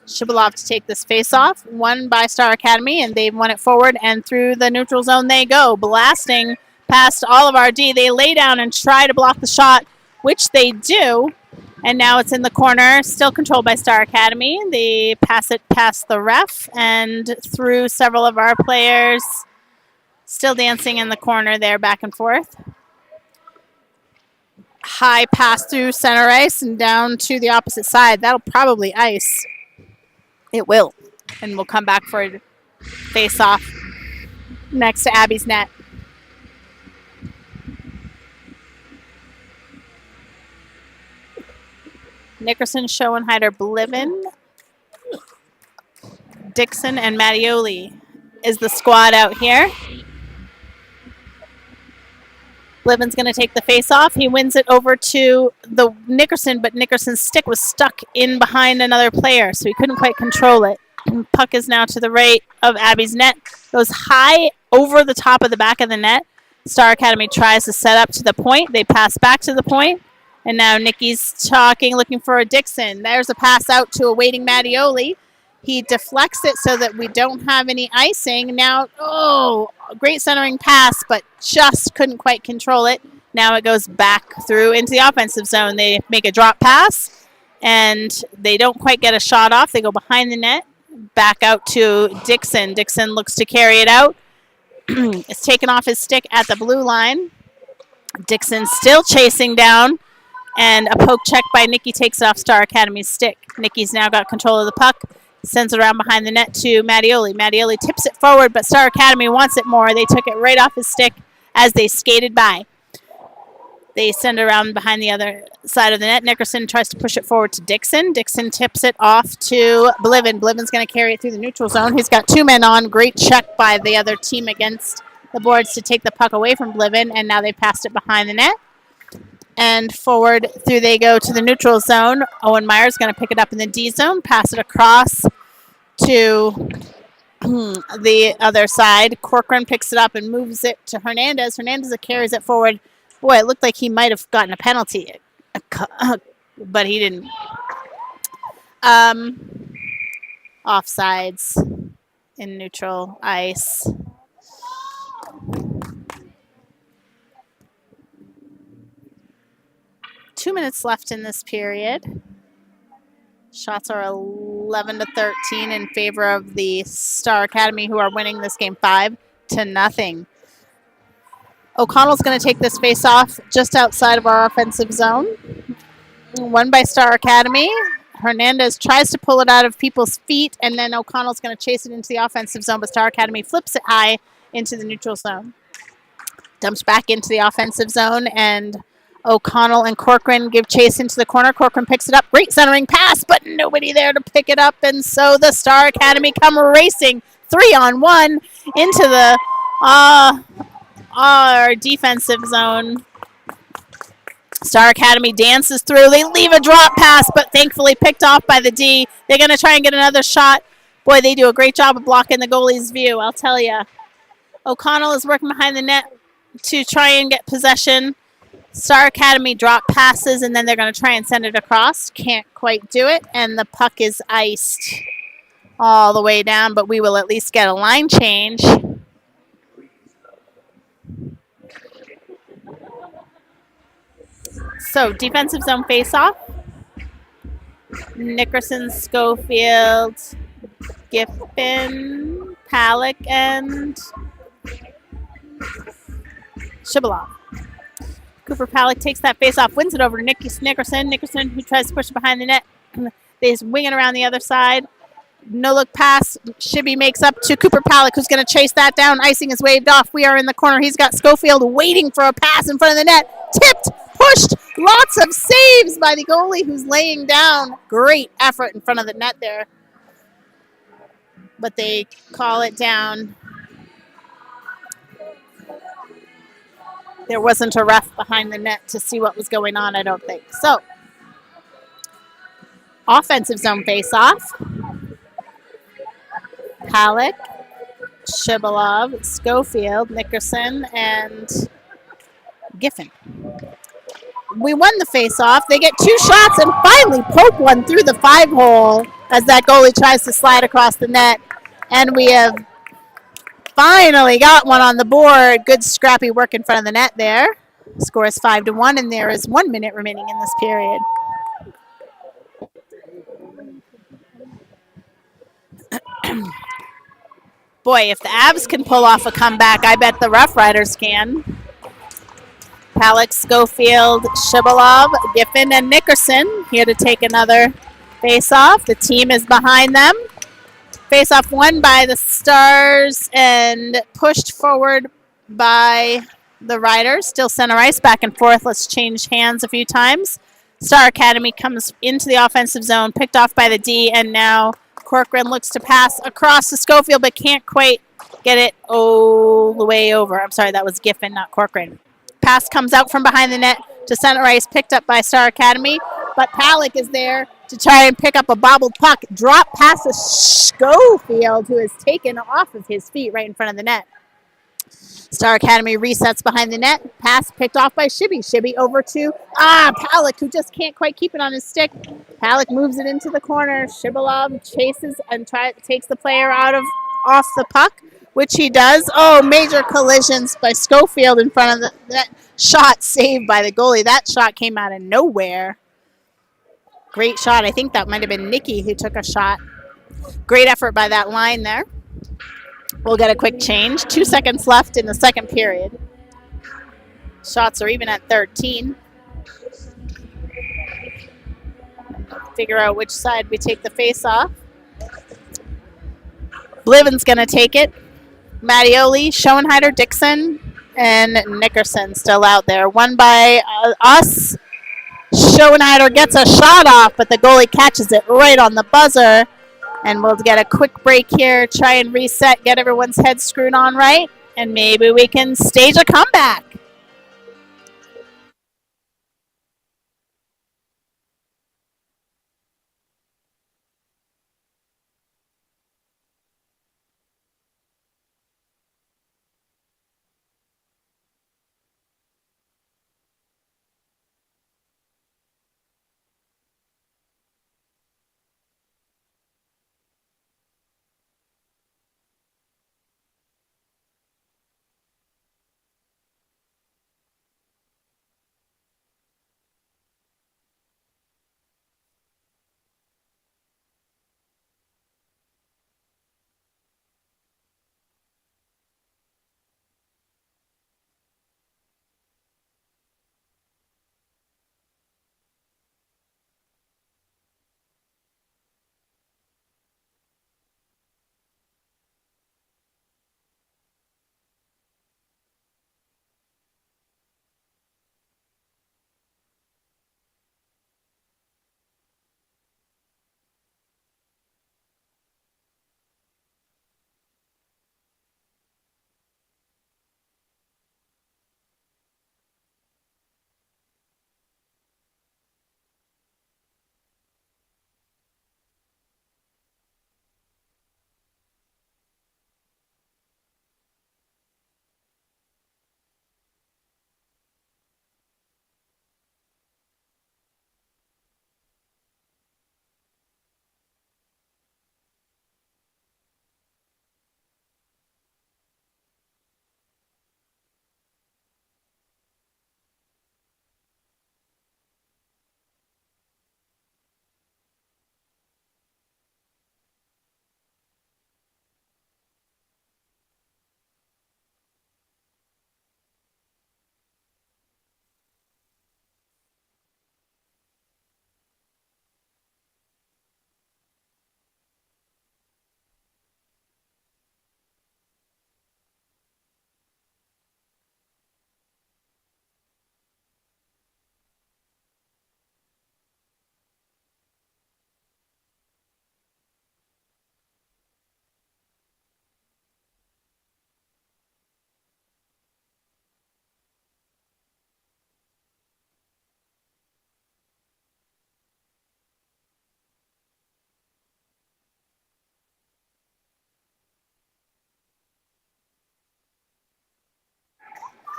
Shibalov to take this face-off, won by Star Academy, and they've won it forward, and through the neutral zone they go, blasting past all of our D. They lay down and try to block the shot, which they do, and now it's in the corner, still controlled by Star Academy. They pass it past the ref and through several of our players, still dancing in the corner there, back and forth. High pass through center ice and down to the opposite side. That'll probably ice. It will. And we'll come back for a face-off next to Abby's net. Nickerson, Schoenheider, Bliven, Dixon, and Mattioli is the squad out here. Bliven's going to take the face-off. He wins it over to the Nickerson, but Nickerson's stick was stuck in behind another player, so he couldn't quite control it. And puck is now to the right of Abby's net. Goes high over the top of the back of the net. Star Academy tries to set up to the point. They pass back to the point. And now Nikki's talking, looking for a Dixon. There's a pass out to a waiting Mattioli. He deflects it so that we don't have any icing. Now, great centering pass, but just couldn't quite control it. Now it goes back through into the offensive zone. They make a drop pass, and they don't quite get a shot off. They go behind the net, back out to Dixon. Dixon looks to carry it out. It's taken off his stick at the blue line. Dixon still chasing down, and a poke check by Nikki takes it off Star Academy's stick. Nikki's now got control of the puck. Sends it around behind the net to Mattioli. Mattioli tips it forward, but Star Academy wants it more. They took it right off his stick as they skated by. They send it around behind the other side of the net. Nickerson tries to push it forward to Dixon. Dixon tips it off to Bliven. Bliven's going to carry it through the neutral zone. He's got two men on. Great check by the other team against the boards to take the puck away from Bliven, and now they passed it behind the net. And forward through they go to the neutral zone. Owen Meyer's going to pick it up in the D zone, pass it across to the other side. Corcoran picks it up and moves it to Hernandez. Hernandez carries it forward. Boy, it looked like he might have gotten a penalty, but he didn't. Offsides in neutral ice. Two minutes left in this period. Shots are 11-13 in favor of the Star Academy, who are winning this game 5-0. O'Connell's going to take this face-off just outside of our offensive zone. Won by Star Academy. Hernandez tries to pull it out of people's feet, and then O'Connell's going to chase it into the offensive zone, but Star Academy flips it high into the neutral zone. Dumps back into the offensive zone, and O'Connell and Corcoran give chase into the corner. Corcoran picks it up. Great centering pass, but nobody there to pick it up. And so the Star Academy come racing 3-on-1 into the our defensive zone. Star Academy dances through. They leave a drop pass, but thankfully picked off by the D. They're going to try and get another shot. Boy, they do a great job of blocking the goalie's view, I'll tell you. O'Connell is working behind the net to try and get possession. Star Academy drop passes, and then they're going to try and send it across. Can't quite do it, and the puck is iced all the way down, but we will at least get a line change. So, defensive zone face-off. Nickerson, Schofield, Giffen, Palick, and Shibalov. Cooper Palick takes that face-off, wins it over to Nickerson. Nickerson, who tries to push it behind the net. They just wing it around the other side. No-look pass. Shibby makes up to Cooper Palick, who's going to chase that down. Icing is waved off. We are in the corner. He's got Schofield waiting for a pass in front of the net. Tipped, pushed. Lots of saves by the goalie, who's laying down. Great effort in front of the net there. But they call it down. There wasn't a ref behind the net to see what was going on, I don't think. So, offensive zone face-off. Palick, Shibalov, Schofield, Nickerson, and Giffen. We won the face-off. They get 2 shots and finally poke one through the 5-hole as that goalie tries to slide across the net. And we have finally got one on the board. Good scrappy work in front of the net there. Score is 5-1, and there is 1 minute remaining in this period. Boy, if the Avs can pull off a comeback, I bet the Rough Riders can. Palick, Schofield, Shibalov, Giffen, and Nickerson here to take another face-off. The team is behind them. Face-off won by the Stars and pushed forward by the Riders. Still center ice, back and forth. Let's change hands a few times. Star Academy comes into the offensive zone, picked off by the D, and now Corcoran looks to pass across to Schofield, but can't quite get it all the way over. I'm sorry, that was Giffen, not Corcoran. Pass comes out from behind the net to center ice, picked up by Star Academy, but Palick is there to try and pick up a bobbled puck. Drop past to Schofield, who is taken off of his feet right in front of the net. Star Academy resets behind the net. Pass picked off by Shibby. Shibby over to Palick, who just can't quite keep it on his stick. Palick moves it into the corner. Shibalov chases and takes the player off the puck, which he does. Oh, major collisions by Schofield in front of the net. Shot saved by the goalie. That shot came out of nowhere. Great shot. I think that might have been Nikki who took a shot. Great effort by that line there. We'll get a quick change. 2 seconds left in the second period. Shots are even at 13. Figure out which side we take the face off. Bliven's going to take it. Mattioli, Schoenheider, Dixon, and Nickerson still out there. Won by us. Schoenheider gets a shot off, but the goalie catches it right on the buzzer. And we'll get a quick break here, try and reset, get everyone's head screwed on right, and maybe we can stage a comeback.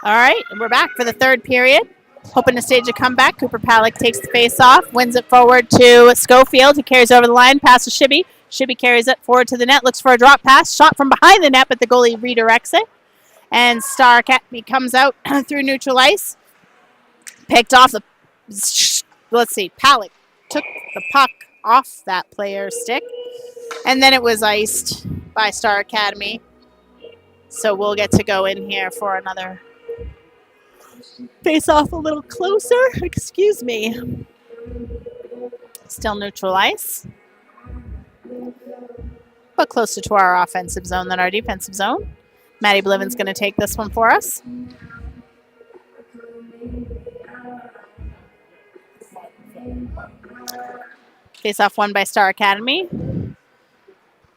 All right, we're back for the third period. Hoping to stage a comeback. Cooper Palick takes the face off, wins it forward to Schofield, who carries over the line, pass to Shibby. Shibby carries it forward to the net, looks for a drop pass, shot from behind the net, but the goalie redirects it. And Star Academy comes out through neutral ice. Picked off the, let's see, Palick took the puck off that player's stick. And then it was iced by Star Academy. So we'll get to go in here for another face off a little closer. Excuse me. Still neutral ice. But closer to our offensive zone than our defensive zone. Maddie Bliven's going to take this one for us. Face off won by Star Academy.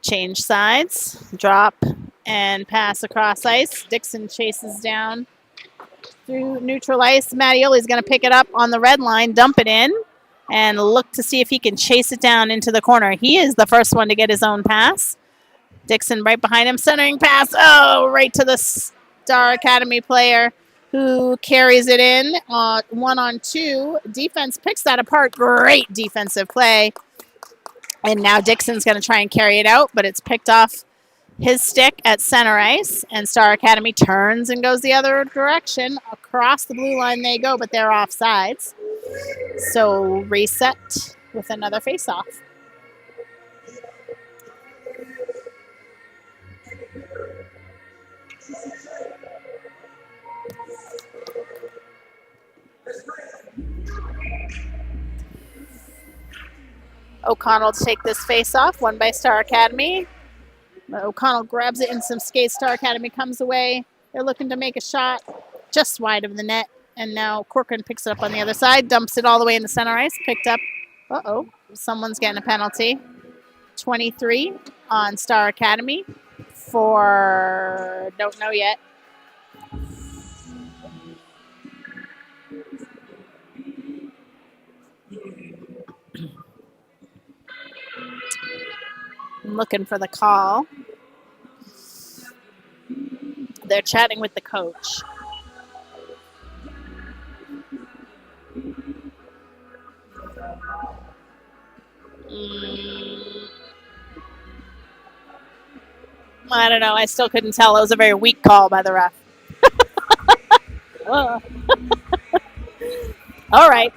Change sides. Drop and pass across ice. Dixon chases down through neutral ice. Mattioli's going to pick it up on the red line, dump it in, and look to see if he can chase it down into the corner. He is the first one to get his own pass. Dixon right behind him, centering pass. Oh, right to the Star Academy player who carries it in. 1-on-2. Defense picks that apart. Great defensive play. And now Dixon's going to try and carry it out, but it's picked off his stick at center ice, and Star Academy turns and goes the other direction. Across the blue line they go, but they're offsides. So reset with another face-off. O'Connell to take this face-off, won by Star Academy. O'Connell grabs it in some skates. Star Academy comes away. They're looking to make a shot just wide of the net. And now Corcoran picks it up on the other side, dumps it all the way in the center ice. Picked up. Uh-oh. Someone's getting a penalty. 23 on Star Academy for don't know yet. I'm looking for the call. They're chatting with the coach. I don't know. I still couldn't tell. It was a very weak call by the ref. All right.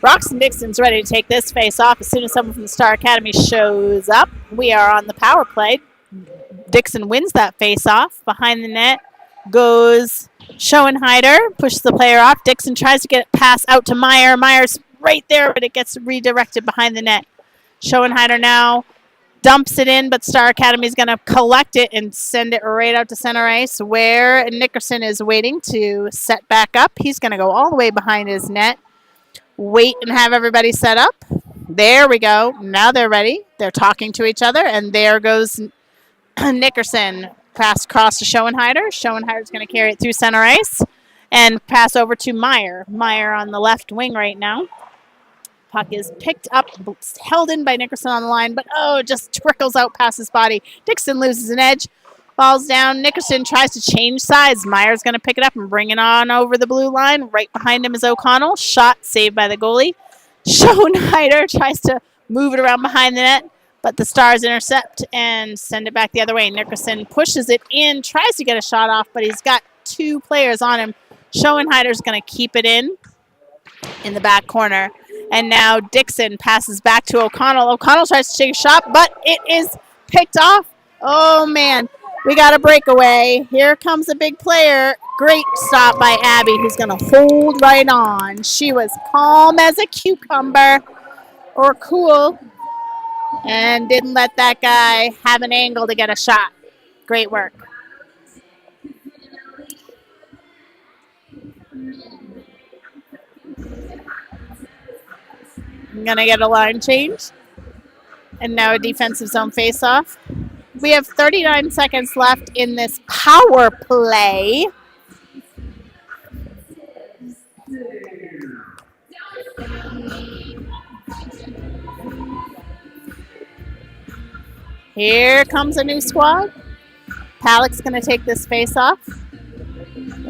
Roxton Dixon's ready to take this face off as soon as someone from the Star Academy shows up. We are on the power play. Dixon wins that face off. Behind the net goes Schoenheider. Pushes the player off. Dixon tries to get it pass out to Meyer. Meyer's right there, but it gets redirected behind the net. Schoenheider now dumps it in, but Star Academy is going to collect it and send it right out to center ice where Nickerson is waiting to set back up. He's going to go all the way behind his net. Wait and have everybody set up. There we go. Now they're ready. They're talking to each other, and there goes Nickerson. Pass across to Schoenheider. Schoenheider's going to carry it through center ice and pass over to Meyer. Meyer on the left wing right now. Puck is picked up, held in by Nickerson on the line, but just trickles out past his body. Dixon loses an edge. Falls down. Nickerson tries to change sides. Meyer's going to pick it up and bring it on over the blue line. Right behind him is O'Connell. Shot saved by the goalie. Schoenheider tries to move it around behind the net, but the Stars intercept and send it back the other way. Nickerson pushes it in, tries to get a shot off, but he's got two players on him. Schoenheider's going to keep it in the back corner. And now Dixon passes back to O'Connell. O'Connell tries to take a shot, but it is picked off. Oh, man. We got a breakaway. Here comes a big player. Great stop by Abby, who's going to hold right on. She was calm as a cucumber, or cool, and didn't let that guy have an angle to get a shot. Great work. I'm going to get a line change. And now a defensive zone face-off. We have 39 seconds left in this power play. Here comes a new squad. Palick's going to take this face off.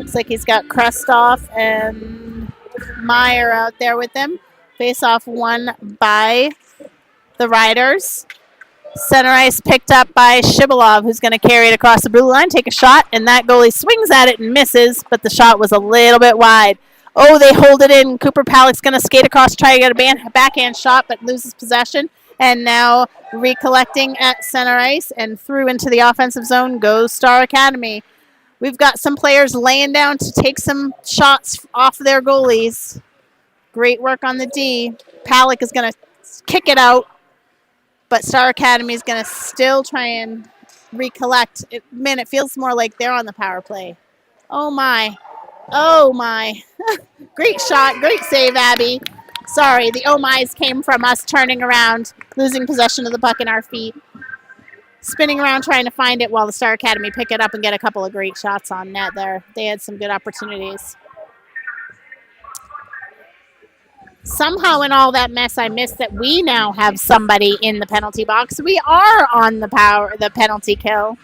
Looks like he's got Krestoff and Meyer out there with him. Face off won by the Riders. Center ice picked up by Shibalov, who's going to carry it across the blue line, take a shot, and that goalie swings at it and misses, but the shot was a little bit wide. Oh, they hold it in. Cooper Palik's going to skate across, try to get a backhand shot, but loses possession. And now recollecting at center ice and through into the offensive zone goes Star Academy. We've got some players laying down to take some shots off their goalies. Great work on the D. Palik is going to kick it out, but Star Academy is going to still try and recollect. Man, it feels more like they're on the power play. Oh, my. Oh, my. Great shot. Great save, Abby. Sorry, the oh my's came from us turning around, losing possession of the puck in our feet, spinning around trying to find it while the Star Academy pick it up and get a couple of great shots on net there. They had some good opportunities. Somehow in all that mess, I missed that we now have somebody in the penalty box. We are on the penalty kill.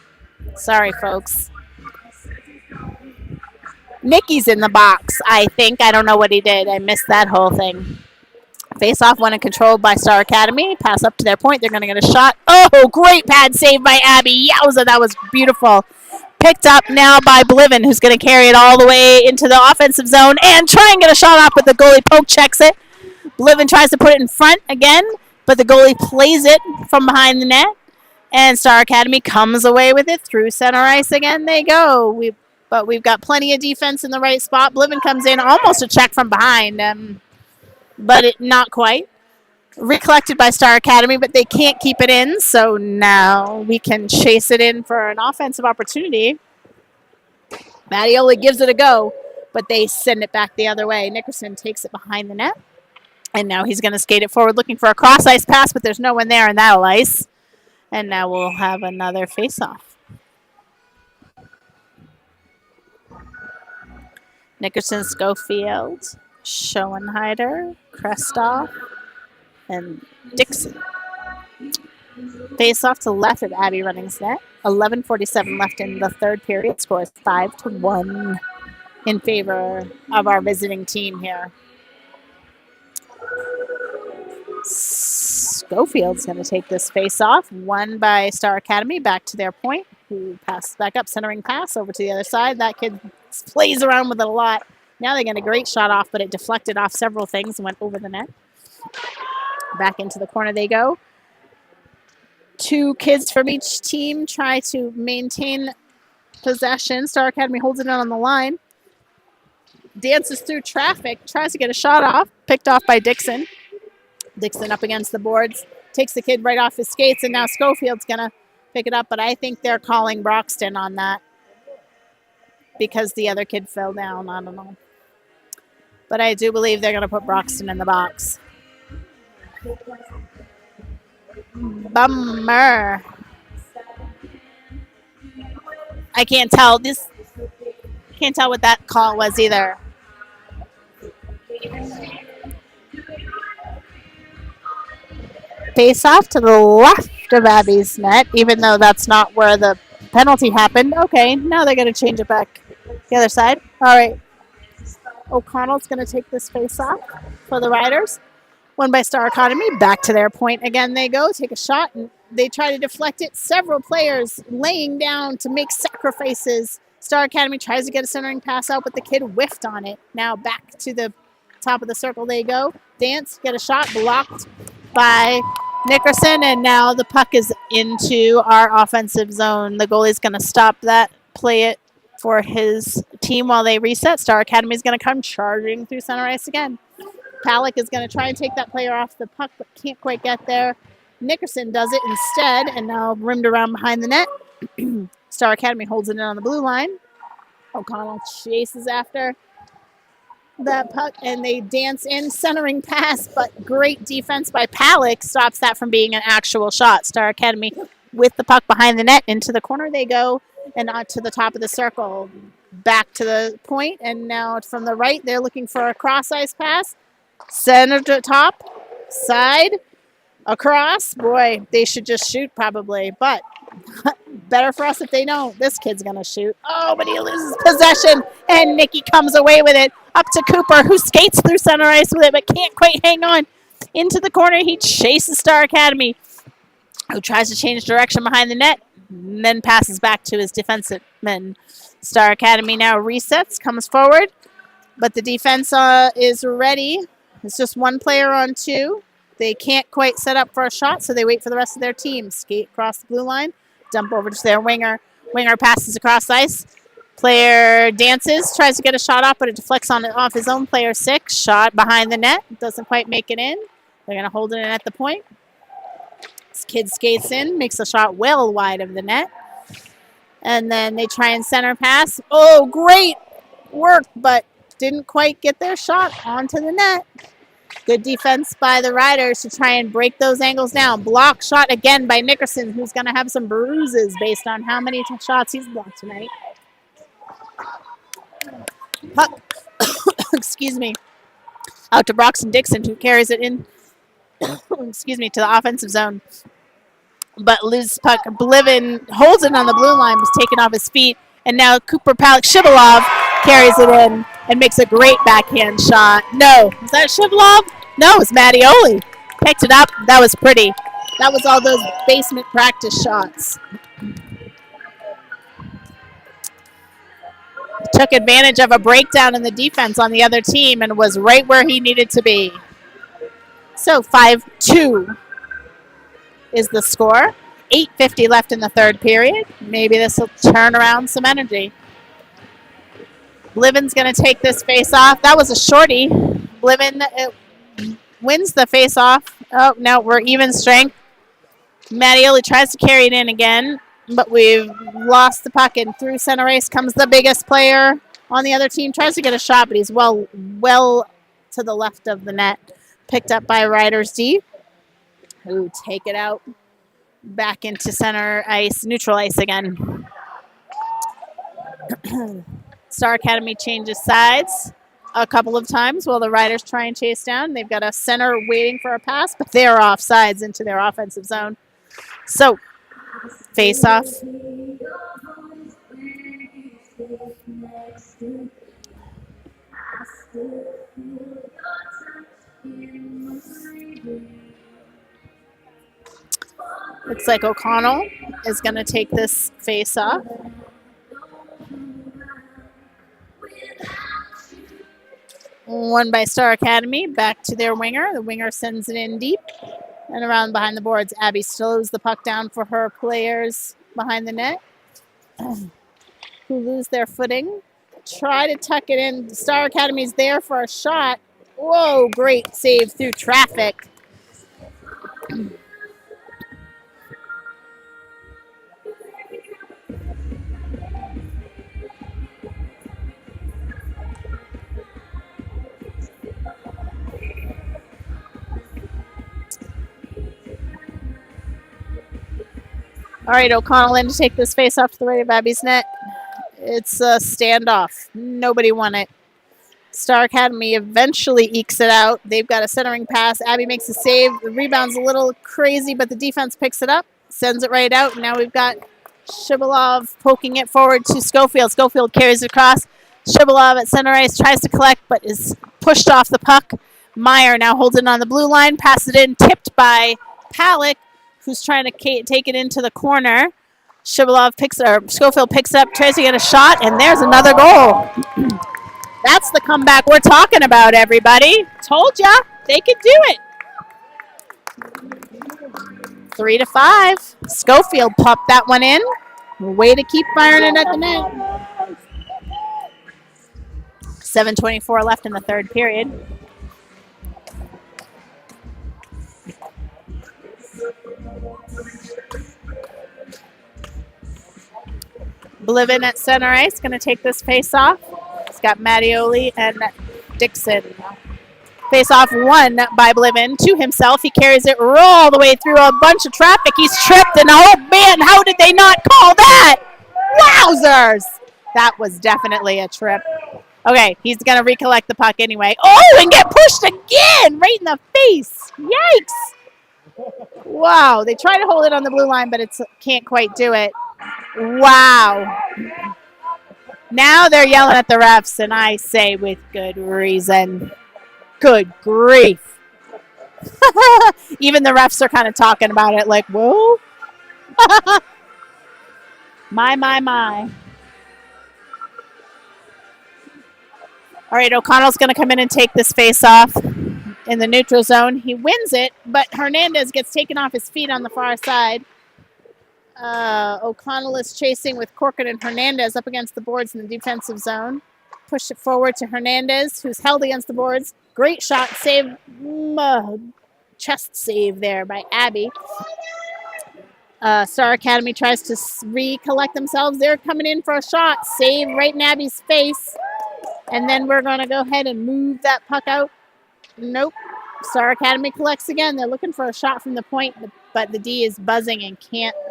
Sorry, folks. Nikki's in the box, I think. I don't know what he did. I missed that whole thing. Face-off won and controlled by Star Academy. Pass up to their point. They're going to get a shot. Oh, great pad save by Abby. Yowza, that was beautiful. Picked up now by Bliven, who's going to carry it all the way into the offensive zone and try and get a shot off, but the goalie poke checks it. Bliven tries to put it in front again, but the goalie plays it from behind the net. And Star Academy comes away with it through center ice again. They go. But we've got plenty of defense in the right spot. Bliven comes in, almost a check from behind, but not quite. Recollected by Star Academy, but they can't keep it in, so now we can chase it in for an offensive opportunity. Mattioli gives it a go, but they send it back the other way. Nickerson takes it behind the net, and now he's going to skate it forward looking for a cross-ice pass, but there's no one there in that ice. And now we'll have another face-off. Nickerson, Schofield, Schoenheider, Krestoff, and Dixon. Face off to left of Abby Running's net. 11:47 left in the third period. Score is 5-1 in favor of our visiting team here. Schofield's going to take this face off. Won by Star Academy. Back to their point. Who passes back up, centering pass over to the other side. That kid plays around with it a lot. Now they get a great shot off, but it deflected off several things and went over the net. Back into the corner they go. Two kids from each team try to maintain possession. Star Academy holds it in on the line. Dances through traffic, tries to get a shot off. Picked off by Dixon. Dixon up against the boards. Takes the kid right off his skates, and now Schofield's going to pick it up, but I think they're calling Broxton on that because the other kid fell down. I don't know. But I do believe they're going to put Broxton in the box. Bummer. I can't tell what that call was either. Face off to the left of Abby's net, even though that's not where the penalty happened. Okay, now they're going to change it back the other side. All right. O'Connell's going to take this face off for the Riders. Won by Star Academy. Back to their point again they go. Take a shot, and they try to deflect it. Several players laying down to make sacrifices. Star Academy tries to get a centering pass out, but the kid whiffed on it. Now back to the top of the circle they go. Dance, get a shot, blocked by Nickerson, and now the puck is into our offensive zone. The goalie's going to stop that, play it for his team while they reset. Star Academy is going to come charging through center ice again. Palik is going to try and take that player off the puck, but can't quite get there. Nickerson does it instead, and now rimmed around behind the net. Star Academy holds it in on the blue line. O'Connell chases after that puck, and they dance in, centering pass, but great defense by Palik stops that from being an actual shot. Star Academy with the puck behind the net, into the corner they go, and on to the top of the circle. Back to the point, and now from the right, they're looking for a cross-ice pass. Center to top, side, across. Boy, they should just shoot probably, but better for us if they don't. This kid's going to shoot. Oh, but he loses possession, and Nikki comes away with it. Up to Cooper, who skates through center ice with it, but can't quite hang on. Into the corner, he chases Star Academy, who tries to change direction behind the net, and then passes back to his defensive men. Star Academy now resets, comes forward, but the defense is ready. It's just one player on two. They can't quite set up for a shot, so they wait for the rest of their team. Skate across the blue line, dump over to their winger. Winger passes across ice. Player dances, tries to get a shot off, but it deflects off his own player 6. Shot behind the net, doesn't quite make it in. They're going to hold it in at the point. This kid skates in, makes a shot well wide of the net. And then they try and center pass. Oh, great work, but didn't quite get their shot onto the net. Good defense by the Riders to try and break those angles down. Block shot again by Nickerson, who's going to have some bruises based on how many shots he's blocked tonight. Puck, excuse me, out to Broxton Dixon, who carries it in, excuse me, to the offensive zone. But loses puck. Blivin holds it on the blue line, was taken off his feet, and now Cooper Palik Shivalov carries it in and makes a great backhand shot. No, was that Shivalov? No, it was Mattioli. Picked it up. That was pretty. That was all those basement practice shots. Took advantage of a breakdown in the defense on the other team and was right where he needed to be. So 5-2 is the score. 8:50 left in the third period. Maybe this will turn around some energy. Bliven's going to take this face-off. That was a shorty. Bliven wins the face-off. Oh, no, we're even strength. Mattioli tries to carry it in again, but we've lost the puck, and through center ice comes the biggest player on the other team. Tries to get a shot, but he's well to the left of the net. Picked up by Riders D, who take it out back into center ice, neutral ice again. Star Academy changes sides a couple of times while the Riders try and chase down. They've got a center waiting for a pass, but they're off sides into their offensive zone. So, face off. Looks like O'Connell is going to take this face off. Won by Star Academy, back to their winger. The winger sends it in deep. And around behind the boards, Abby slows the puck down for her players behind the net, who lose their footing. Try to tuck it in. Star Academy's there for a shot. Whoa, great save through traffic. All right, O'Connell in to take this face off to the right of Abby's net. It's a standoff. Nobody won it. Star Academy eventually ekes it out. They've got a centering pass. Abby makes a save. The rebound's a little crazy, but the defense picks it up, sends it right out. Now we've got Shibalov poking it forward to Schofield. Schofield carries it across. Shibalov at center ice tries to collect, but is pushed off the puck. Meyer now holds it on the blue line, passes it in, tipped by Palik, who's trying to take it into the corner. Schofield picks it up, tries to get a shot, and there's another goal. That's the comeback we're talking about, everybody. Told ya, they could do it. 3-5. Schofield popped that one in. Way to keep firing it at the net. 7:24 left in the third period. Blivin at center ice, going to take this face off. It's got Mattioli and Dixon. Face off won by Blivin to himself. He carries it all the way through a bunch of traffic. He's tripped, and oh man, how did they not call that? Wowzers! That was definitely a trip. Okay, he's going to recollect the puck anyway. Oh, and get pushed again right in the face. Yikes! Wow, they try to hold it on the blue line, but it can't quite do it. Wow. Now they're yelling at the refs, and I say with good reason. Good grief. Even the refs are kind of talking about it like, whoa. My. All right, O'Connell's going to come in and take this face off in the neutral zone. He wins it, but Hernandez gets taken off his feet on the far side. O'Connell is chasing with Corcoran and Hernandez up against the boards in the defensive zone. Push it forward to Hernandez, who's held against the boards. Great shot, save, chest save there by Abby. Star Academy tries to recollect themselves. They're coming in for a shot. Save right in Abby's face. And then we're going to go ahead and move that puck out. Nope. Star Academy collects again. They're looking for a shot from the point, but the D is buzzing and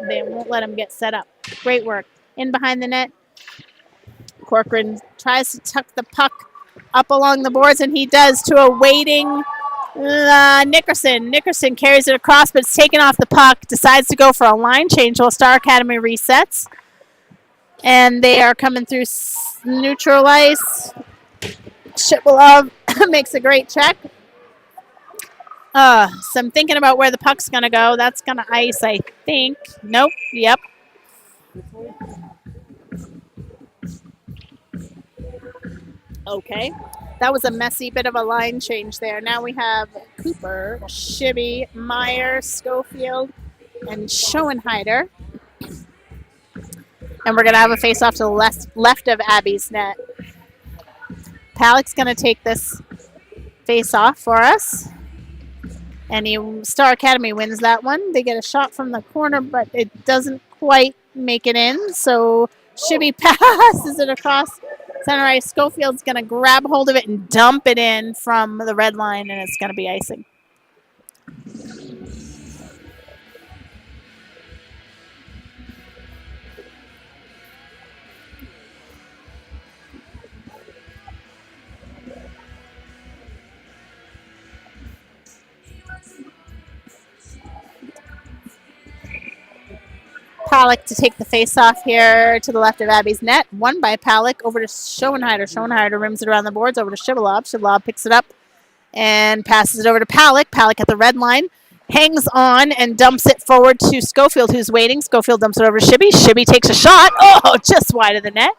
they won't let them get set up. Great work. In behind the net. Corcoran tries to tuck the puck up along the boards, and he does to a waiting Nickerson. Nickerson carries it across, but it's taken off the puck. Decides to go for a line change while Star Academy resets. And they are coming through neutral ice. Shibalov makes a great check. So I'm thinking about where the puck's going to go. That's going to ice, I think. Nope. Yep. Okay. That was a messy bit of a line change there. Now we have Cooper, Shibby, Meyer, Schofield, and Schoenheider. And we're going to have a face-off to the left of Abby's net. Palik's going to take this face-off for us. And Star Academy wins that one. They get a shot from the corner, but it doesn't quite make it in. So Shibby passes it across center ice. Schofield's going to grab hold of it and dump it in from the red line, and it's going to be icing. Palik to take the face-off here to the left of Abby's net. Won by Palik over to Schoenheider. Schoenheider rims it around the boards over to Shibalov. Shibalov picks it up and passes it over to Palik. Palik at the red line. Hangs on and dumps it forward to Schofield, who's waiting. Schofield dumps it over to Shibby. Shibby takes a shot. Oh, just wide of the net.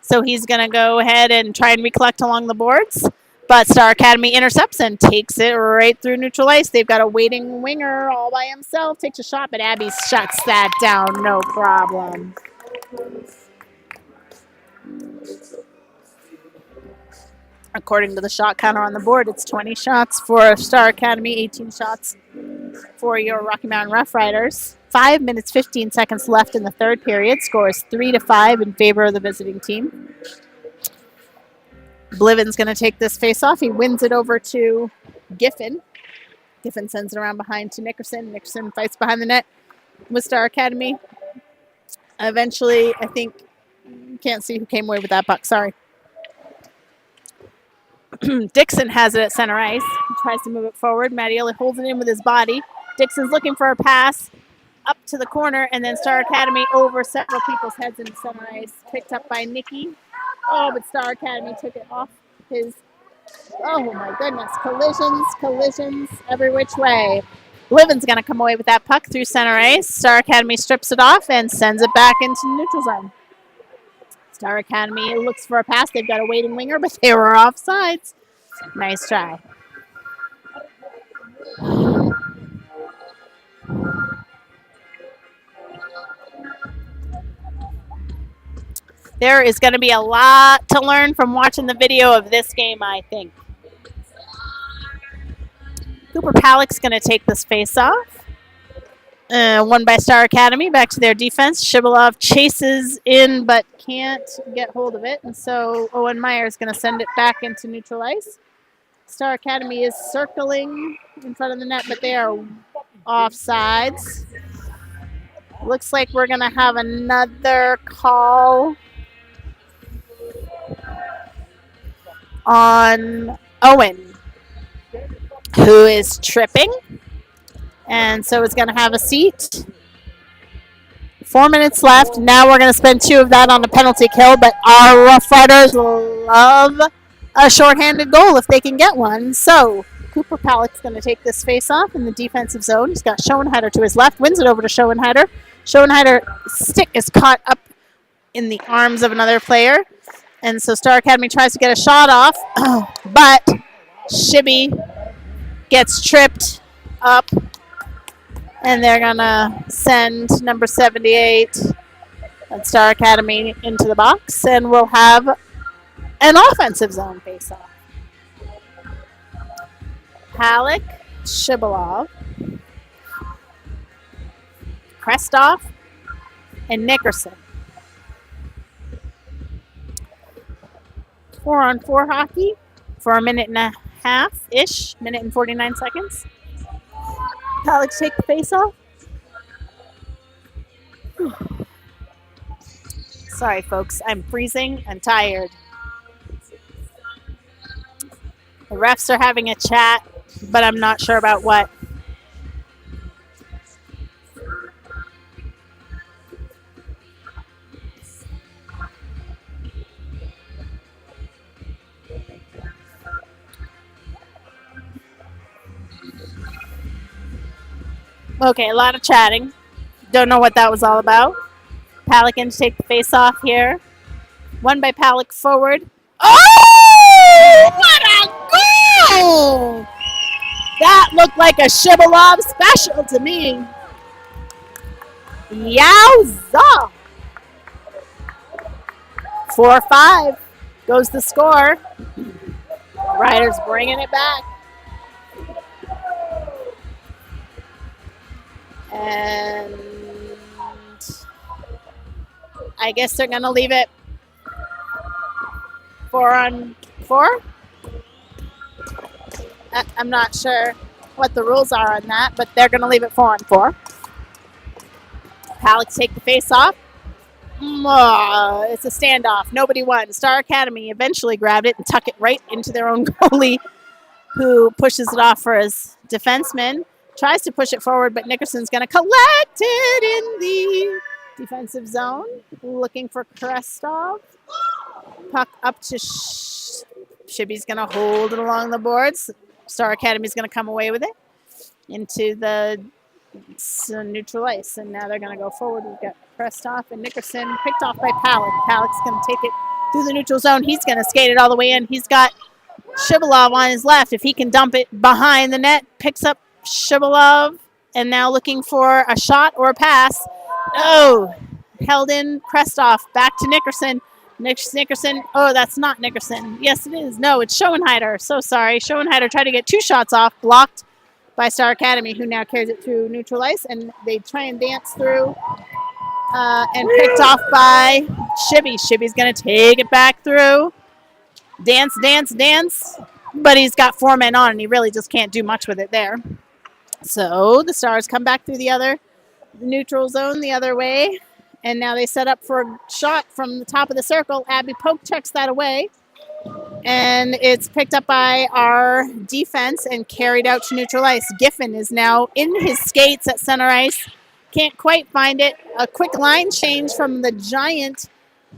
So he's going to go ahead and try and recollect along the boards. But Star Academy intercepts and takes it right through neutral ice. They've got a waiting winger all by himself. Takes a shot, but Abby shuts that down. No problem. According to the shot counter on the board, it's 20 shots for Star Academy, 18 shots for your Rocky Mountain Rough Riders. 5 minutes, 15 seconds left in the third period. Score is 3-5 in favor of the visiting team. Bliven's going to take this face-off. He wins it over to Giffen. Giffen sends it around behind to Nickerson. Nickerson fights behind the net with Star Academy. Eventually, I think, can't see who came away with that puck. Sorry. Dixon has it at center ice. He tries to move it forward. Mattioli holds it in with his body. Dixon's looking for a pass up to the corner, and then Star Academy over several people's heads into center ice. Picked up by Nikki. Oh, but Star Academy took it off his... Oh, my goodness. Collisions every which way. Bliven's going to come away with that puck through center ice. Star Academy strips it off and sends it back into neutral zone. Star Academy looks for a pass. They've got a waiting winger, but they were offsides. Nice try. There is going to be a lot to learn from watching the video of this game, I think. Cooper Palik's going to take this face-off. Won by Star Academy. Back to their defense. Shibalov chases in but can't get hold of it. And so Owen Meyer is going to send it back into neutral ice. Star Academy is circling in front of the net, but they are offsides. Looks like we're going to have another call on Owen, who is tripping. And so it's going to have a seat 4 minutes left. Now we're going to spend 2 of that on a penalty kill, but our Rough Riders love a shorthanded goal if they can get one. So Cooper Pallick's going to take this face off in the defensive zone. He's got Schoenheider to his left, wins it over to Schoenheider. Schoenheider's stick is caught up in the arms of another player. And so Star Academy tries to get a shot off, but Shibby gets tripped up, and they're going to send number 78 at Star Academy into the box, and we'll have an offensive zone face-off. Halleck, Shibalov, Krestoff, and Nickerson. 4-on-4 hockey for a minute and a half-ish, minute and 49 seconds. Alex take the face off. Sorry, folks. I'm freezing and tired. The refs are having a chat, but I'm not sure about what. Okay, a lot of chatting. Don't know what that was all about. Pallick in to take the face off here. Won by Pallick forward. Oh! What a goal! That looked like a Shibalov special to me. Yowza! 4-5 goes the score. Riders bringing it back. And I guess they're going to leave it 4-on-4. I'm not sure what the rules are on that, but they're going to leave it 4-on-4. Pallick take the face off. It's a standoff. Nobody won. Star Academy eventually grabbed it and tucked it right into their own goalie, who pushes it off for his defenseman. Tries to push it forward, but Nickerson's going to collect it in the defensive zone. Looking for Krestoff. Puck up to Shibby's going to hold it along the boards. Star Academy's going to come away with it into the neutral ice. And now they're going to go forward. We've got Krestoff and Nickerson picked off by Pallick. Pallick's going to take it through the neutral zone. He's going to skate it all the way in. He's got Shibalov on his left. If he can dump it behind the net, picks up Shibalov, and now looking for a shot or a pass. Oh, held in Krestoff. Back to Nickerson. Nickerson. Oh, that's not Nickerson. Yes, it is. No, it's Schoenheider. So sorry. Schoenheider tried to get 2 shots off, blocked by Star Academy, who now carries it through neutral ice, and they try and dance through and picked off by Shibby. Shibby's going to take it back through. Dance, dance, dance. But he's got 4 men on, and he really just can't do much with it there. So the Stars come back through the other neutral zone the other way. And now they set up for a shot from the top of the circle. Abby Poke checks that away. And it's picked up by our defense and carried out to neutral ice. Giffen is now in his skates at center ice. Can't quite find it. A quick line change from the Giant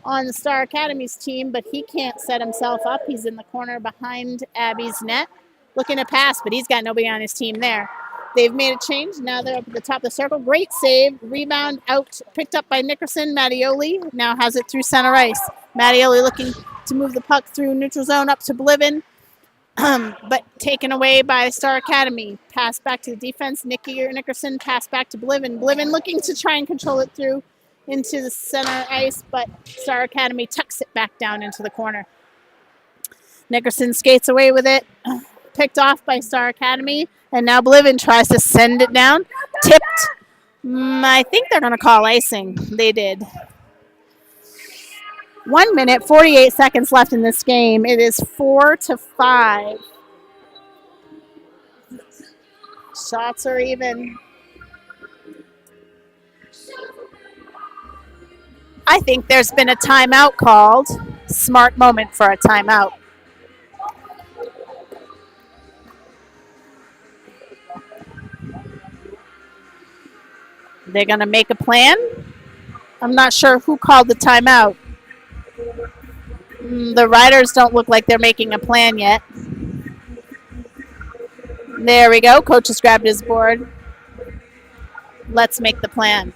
on the Star Academy's team, but he can't set himself up. He's in the corner behind Abby's net, looking to pass, but he's got nobody on his team there. They've made a change. Now they're up at the top of the circle. Great save. Rebound out, picked up by Nickerson. Mattioli now has it through center ice. Mattioli looking to move the puck through neutral zone up to Blivin, but taken away by Star Academy. Pass back to the defense. Nickerson pass back to Blivin. Blivin looking to try and control it through into the center ice, but Star Academy tucks it back down into the corner. Nickerson skates away with it. Picked off by Star Academy, and now Blivin tries to send it down. Tipped. I think they're going to call icing. They did. 1 minute, 48 seconds left in this game. It is 4-5. Shots are even. I think there's been a timeout called. Smart moment for a timeout. They're going to make a plan. I'm not sure who called the timeout. The Riders don't look like they're making a plan yet. There we go. Coach has grabbed his board. Let's make the plan.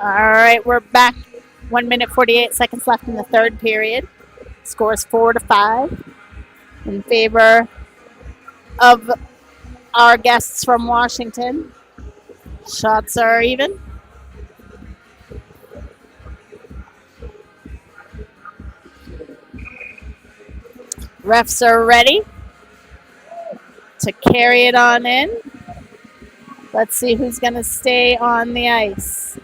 All right, we're back. 1 minute 48 seconds left in the third period. Score is 4-5 in favor of our guests from Washington. Shots are even. Refs are ready to carry it on in. Let's see who's going to stay on the ice.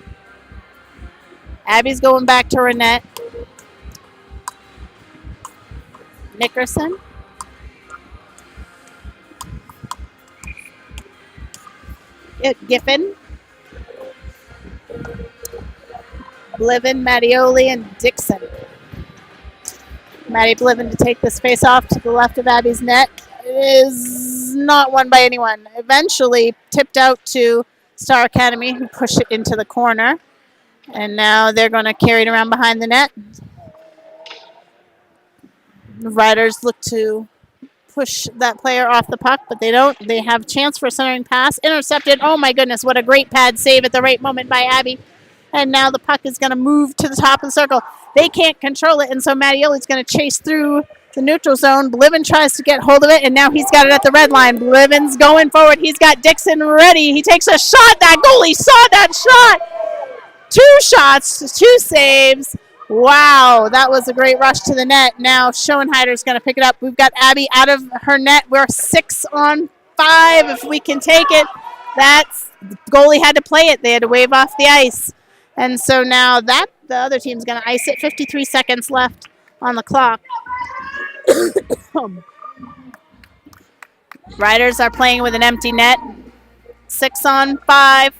Abby's going back to Renette. Nickerson. Giffen. Bliven, Mattioli, and Dixon. Maddie Bliven to take this face off to the left of Abby's net. It is not won by anyone. Eventually tipped out to Star Academy, who pushed it into the corner. And now they're going to carry it around behind the net. The Riders look to push that player off the puck, but they don't. They have a chance for a centering pass. Intercepted. Oh, my goodness. What a great pad save at the right moment by Abby. And now the puck is going to move to the top of the circle. They can't control it, and so Mattioli's going to chase through the neutral zone. Bliven tries to get hold of it, and now he's got it at the red line. Bliven's going forward. He's got Dixon ready. He takes a shot. That goalie saw that shot. 2 shots, 2 saves. Wow, that was a great rush to the net. Now Schoenheider's going to pick it up. We've got Abby out of her net. We're 6-on-5 if we can take it. That's the goalie had to play it. They had to wave off the ice. And so now that the other team's going to ice it. 53 seconds left on the clock. Riders are playing with an empty net. 6-on-5.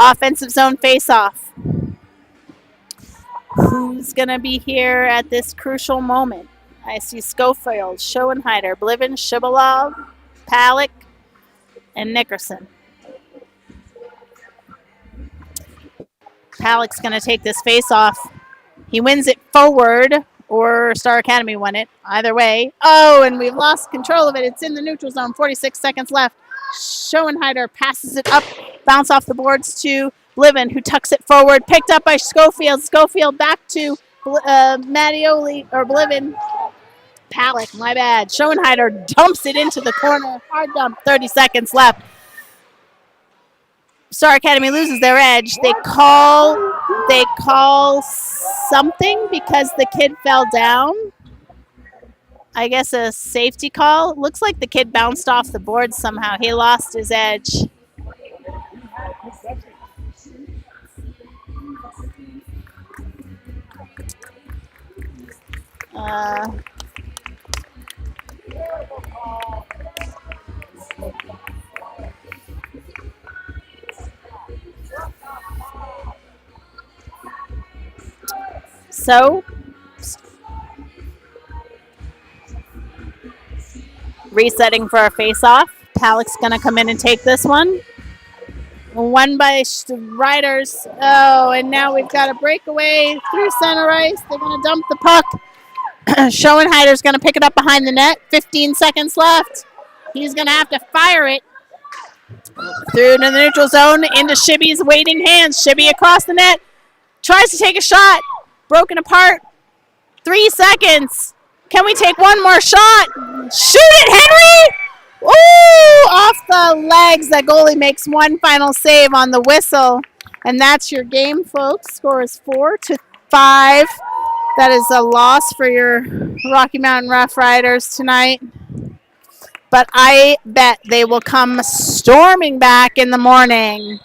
Offensive zone face-off. Who's going to be here at this crucial moment? I see Schofield, Schoenheider, Bliven, Shibalov, Palick, and Nickerson. Palick's going to take this face-off. He wins it forward, or Star Academy won it. Either way. Oh, and we've lost control of it. It's in the neutral zone. 46 seconds left. Schoenheider passes it up, bounce off the boards to Bliven, who tucks it forward. Picked up by Schofield. Schofield back to Mattioli, or Bliven. Palick, my bad. Schoenheider dumps it into the corner. Hard dump. 30 seconds left. Star Academy loses their edge. They call something because the kid fell down. I guess a safety call. Looks like the kid bounced off the board somehow. He lost his edge. So, resetting for a face-off. Palick's going to come in and take this one. Won by Riders. Oh, and now we've got a breakaway through center ice. They're going to dump the puck. Schoenheider's going to pick it up behind the net. 15 seconds left. He's going to have to fire it through to the neutral zone into Shibby's waiting hands. Shibby across the net. Tries to take a shot. Broken apart. 3 seconds. Can we take one more shot? Shoot it, Henry! Ooh, off the legs. That goalie makes one final save on the whistle. And that's your game, folks. Score is 4-5. That is a loss for your Rocky Mountain Rough Riders tonight. But I bet they will come storming back in the morning.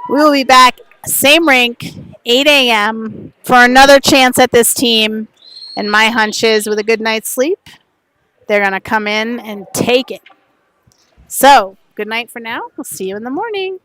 We will be back, same rink, 8 a.m. for another chance at this team. And my hunch is with a good night's sleep, they're going to come in and take it. So, good night for now. We'll see you in the morning.